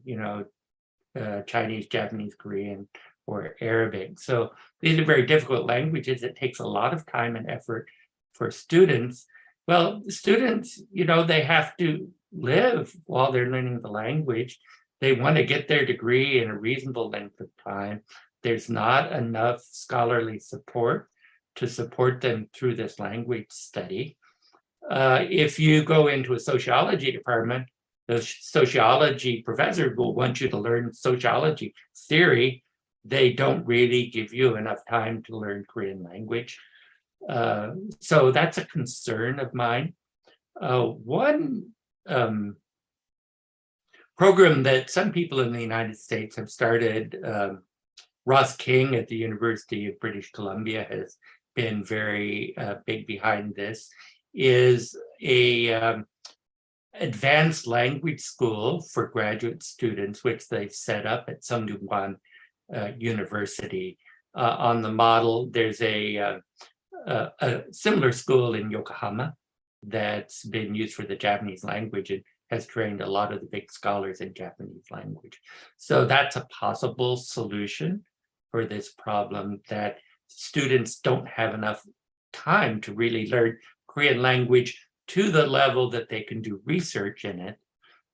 Speaker 2: Chinese, Japanese, Korean, or Arabic. So these are very difficult languages. It takes a lot of time and effort for students. Well, students, they have to live while they're learning the language. They want to get their degree in a reasonable length of time. There's not enough scholarly support to support them through this language study. If you go into a sociology department, the sociology professor will want you to learn sociology theory. They don't really give you enough time to learn Korean language. So that's a concern of mine. One program that some people in the United States have started, Ross King at the University of British Columbia has been very big behind this, is a advanced language school for graduate students, which they've set up at Sungdong University. On the model, there's a similar school in Yokohama that's been used for the Japanese language and has trained a lot of the big scholars in Japanese language. So that's a possible solution for this problem, that students don't have enough time to really learn Korean language to the level that they can do research in it.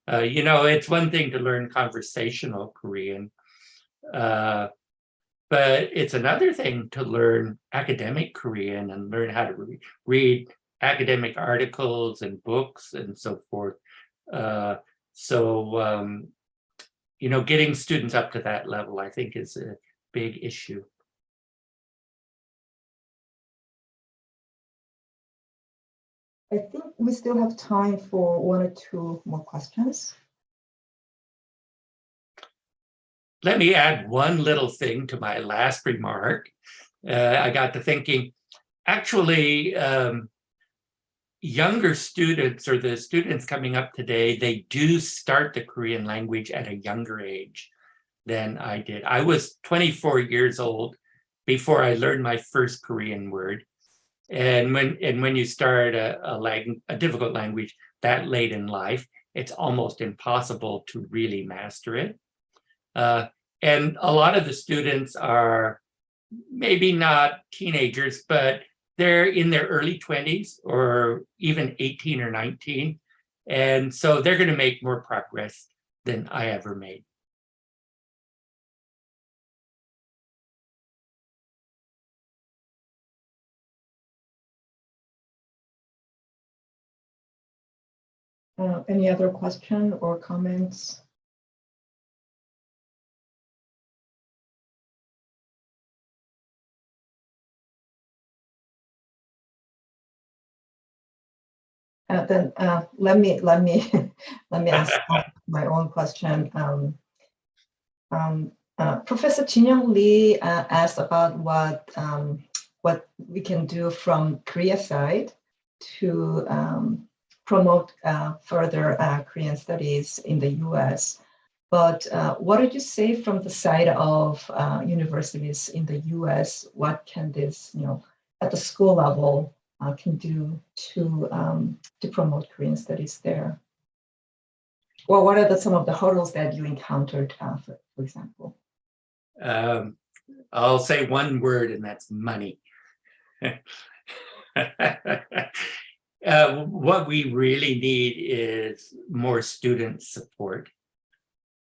Speaker 2: It's one thing to learn conversational Korean, but it's another thing to learn academic Korean and learn how to read academic articles and books and so forth. Getting students up to that level, I think, is a big issue.
Speaker 4: I think we still have time for 1 or 2 more questions.
Speaker 2: Let me add one little thing to my last remark. I got to thinking, actually, younger students, or the students coming up today, they do start the Korean language at a younger age than I did. I was 24 years old before I learned my first Korean word. And when you start a difficult language that late in life, it's almost impossible to really master it. And a lot of the students are maybe not teenagers, but they're in their early 20s or even 18 or 19. And so they're going to make more progress than I ever made.
Speaker 4: Any other question or comments? Then let me ask my own question. Professor Jin-Young Lee asked about what we can do from Korea side to promote further Korean studies in the U.S. But what did you say from the side of universities in the U.S.? What can this, at the school level, can do to promote Korean studies there? Or what are some of the hurdles that you encountered, for example?
Speaker 2: I'll say one word, and that's money. What we really need is more student support.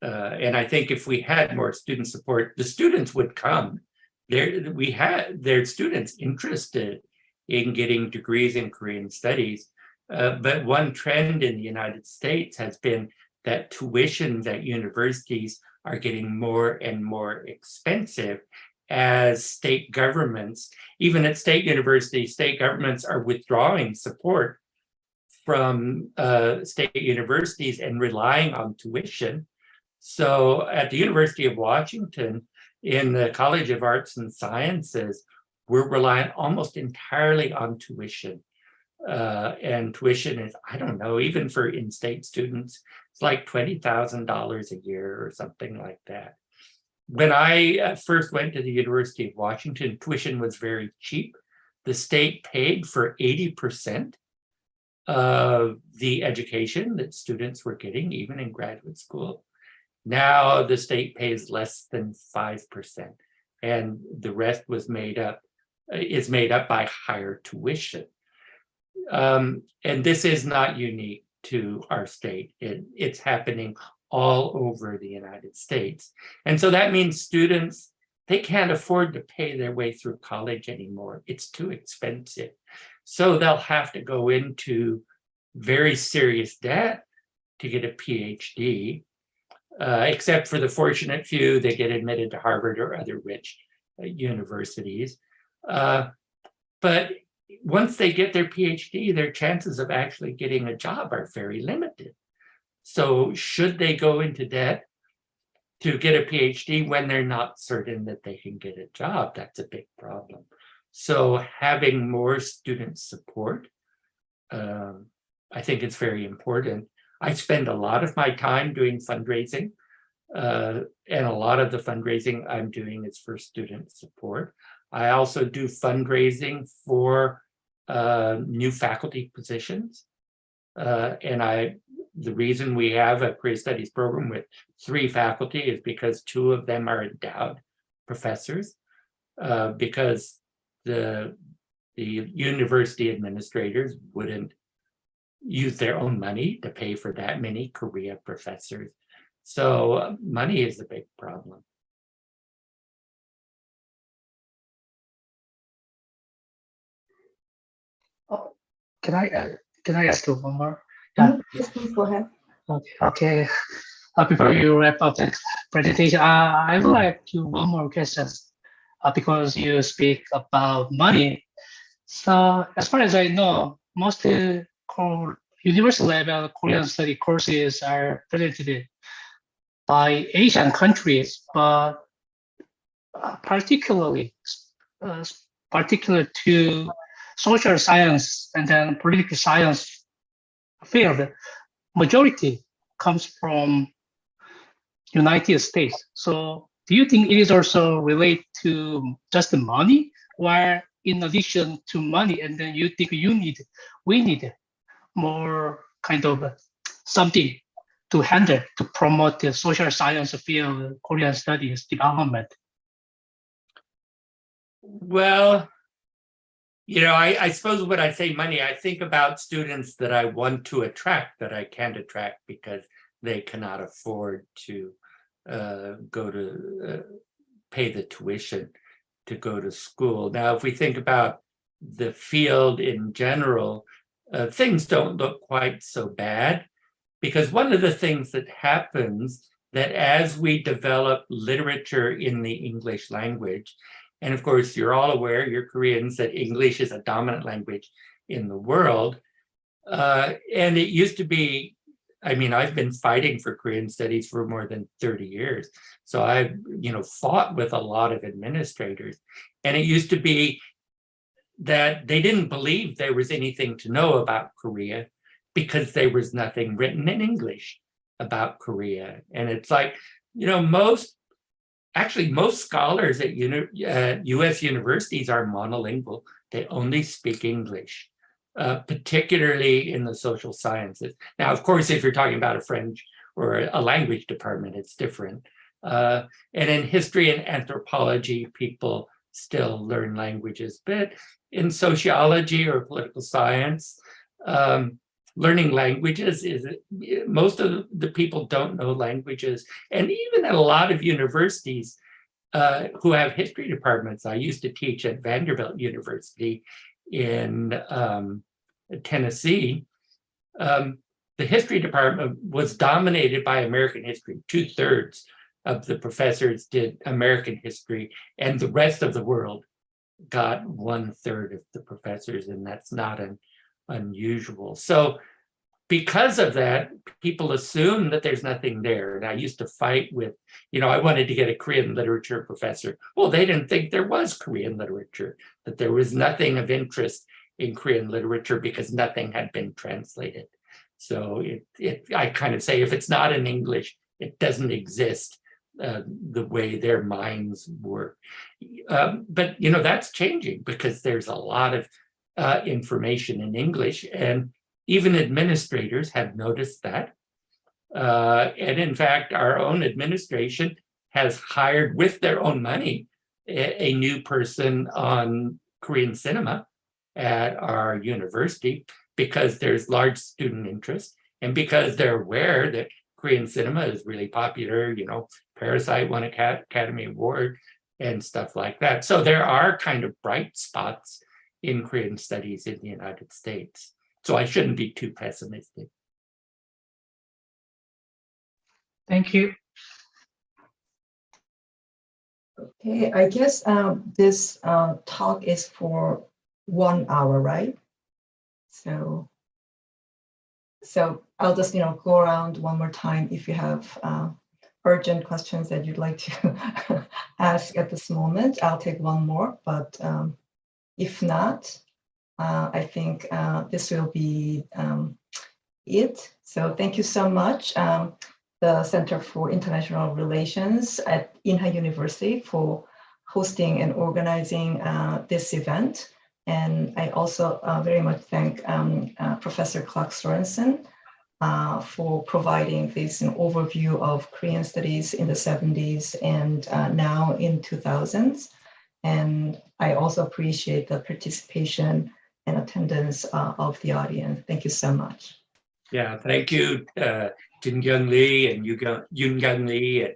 Speaker 2: And I think if we had more student support, the students would come. Their students interested in getting degrees in Korean studies. But one trend in the United States has been that tuitions at universities are getting more and more expensive as state governments, even at state universities, state governments are withdrawing support from state universities and relying on tuition. So at the University of Washington, in the College of Arts and Sciences, we're relying almost entirely on tuition. And tuition is, I don't know, even for in-state students, it's like $20,000 a year or something like that. When I first went to the University of Washington, tuition was very cheap. The state paid for 80% of the education that students were getting, even in graduate school. Now the state pays less than 5%, and the rest is made up by higher tuition. And this is not unique to our state. It's happening all over the United States. And so that means students, they can't afford to pay their way through college anymore. It's too expensive. So they'll have to go into very serious debt to get a PhD, except for the fortunate few that get admitted to Harvard or other rich universities. But once they get their PhD, their chances of actually getting a job are very limited. So should they go into debt to get a PhD when they're not certain that they can get a job? That's a big problem. So having more student support, I think it's very important. I spend a lot of my time doing fundraising, and a lot of the fundraising I'm doing is for student support. I also do fundraising for new faculty positions. And the reason we have a Korea Studies program with 3 faculty is because 2 of them are endowed professors, because the university administrators wouldn't use their own money to pay for that many Korea professors. So money is a big problem.
Speaker 1: Can I ask you one more?
Speaker 4: Yes, please go ahead.
Speaker 1: Okay. Before you wrap up the presentation, I would like to one more question, because you speak about money. So as far as I know, most university level Korean study courses are presented by Asian countries, but particular to social science and then political science field, majority comes from United States. So do you think it is also related to just the money, or in addition to money, and then you think we need more kind of something to handle to promote the social science field, Korean studies development?
Speaker 2: Well, I suppose when I say money, I think about students that I want to attract that I can't attract because they cannot afford to go to pay the tuition to go to school. Now, if we think about the field in general, things don't look quite so bad, because one of the things that happens that as we develop literature in the English language, and of course, you're all aware, you're Koreans, that English is a dominant language in the world. And it used to be, I've been fighting for Korean studies for more than 30 years. So I've, fought with a lot of administrators. And it used to be that they didn't believe there was anything to know about Korea because there was nothing written in English about Korea. And it's like, most scholars at US universities are monolingual. They only speak English, particularly in the social sciences. Now, of course, if you're talking about a French or a language department, it's different. And in history and anthropology, people still learn languages. But in sociology or political science, learning languages most of the people don't know languages. And even at a lot of universities who have history departments, I used to teach at Vanderbilt University in Tennessee. The history department was dominated by American history. 2/3 of the professors did American history, and the rest of the world got 1/3 of the professors, and that's not unusual. So because of that, people assume that there's nothing there. And I used to fight with, I wanted to get a Korean literature professor. Well, they didn't think there was Korean literature, that there was nothing of interest in Korean literature because nothing had been translated. So I kind of say, if it's not in English, it doesn't exist the way their minds work. But, that's changing because there's a lot of information in English, and even administrators have noticed that. And in fact, our own administration has hired with their own money a new person on Korean cinema at our university because there's large student interest and because they're aware that Korean cinema is really popular. Parasite won an Academy Award and stuff like that. So there are kind of bright spots in Korean studies in the United States. So I shouldn't be too pessimistic.
Speaker 1: Thank you.
Speaker 4: Okay, I guess this talk is for 1 hour, right? So I'll just go around one more time if you have urgent questions that you'd like to ask at this moment. I'll take one more, but if not, I think this will be it. So thank you so much, the Center for International Relations at Inha University, for hosting and organizing this event. And I also very much thank Professor Clark Sorensen for providing this overview of Korean studies in the 70s and now in 2000s. And I also appreciate the participation and attendance of the audience. Thank you so much.
Speaker 2: Yeah, thank you, Jin Kyung Lee and Yoon Kyung Lee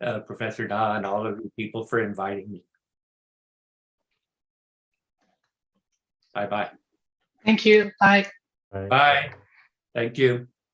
Speaker 2: and Professor Da and all of you people for inviting me. Bye-bye.
Speaker 1: Thank you. Bye.
Speaker 2: Bye. Thank you.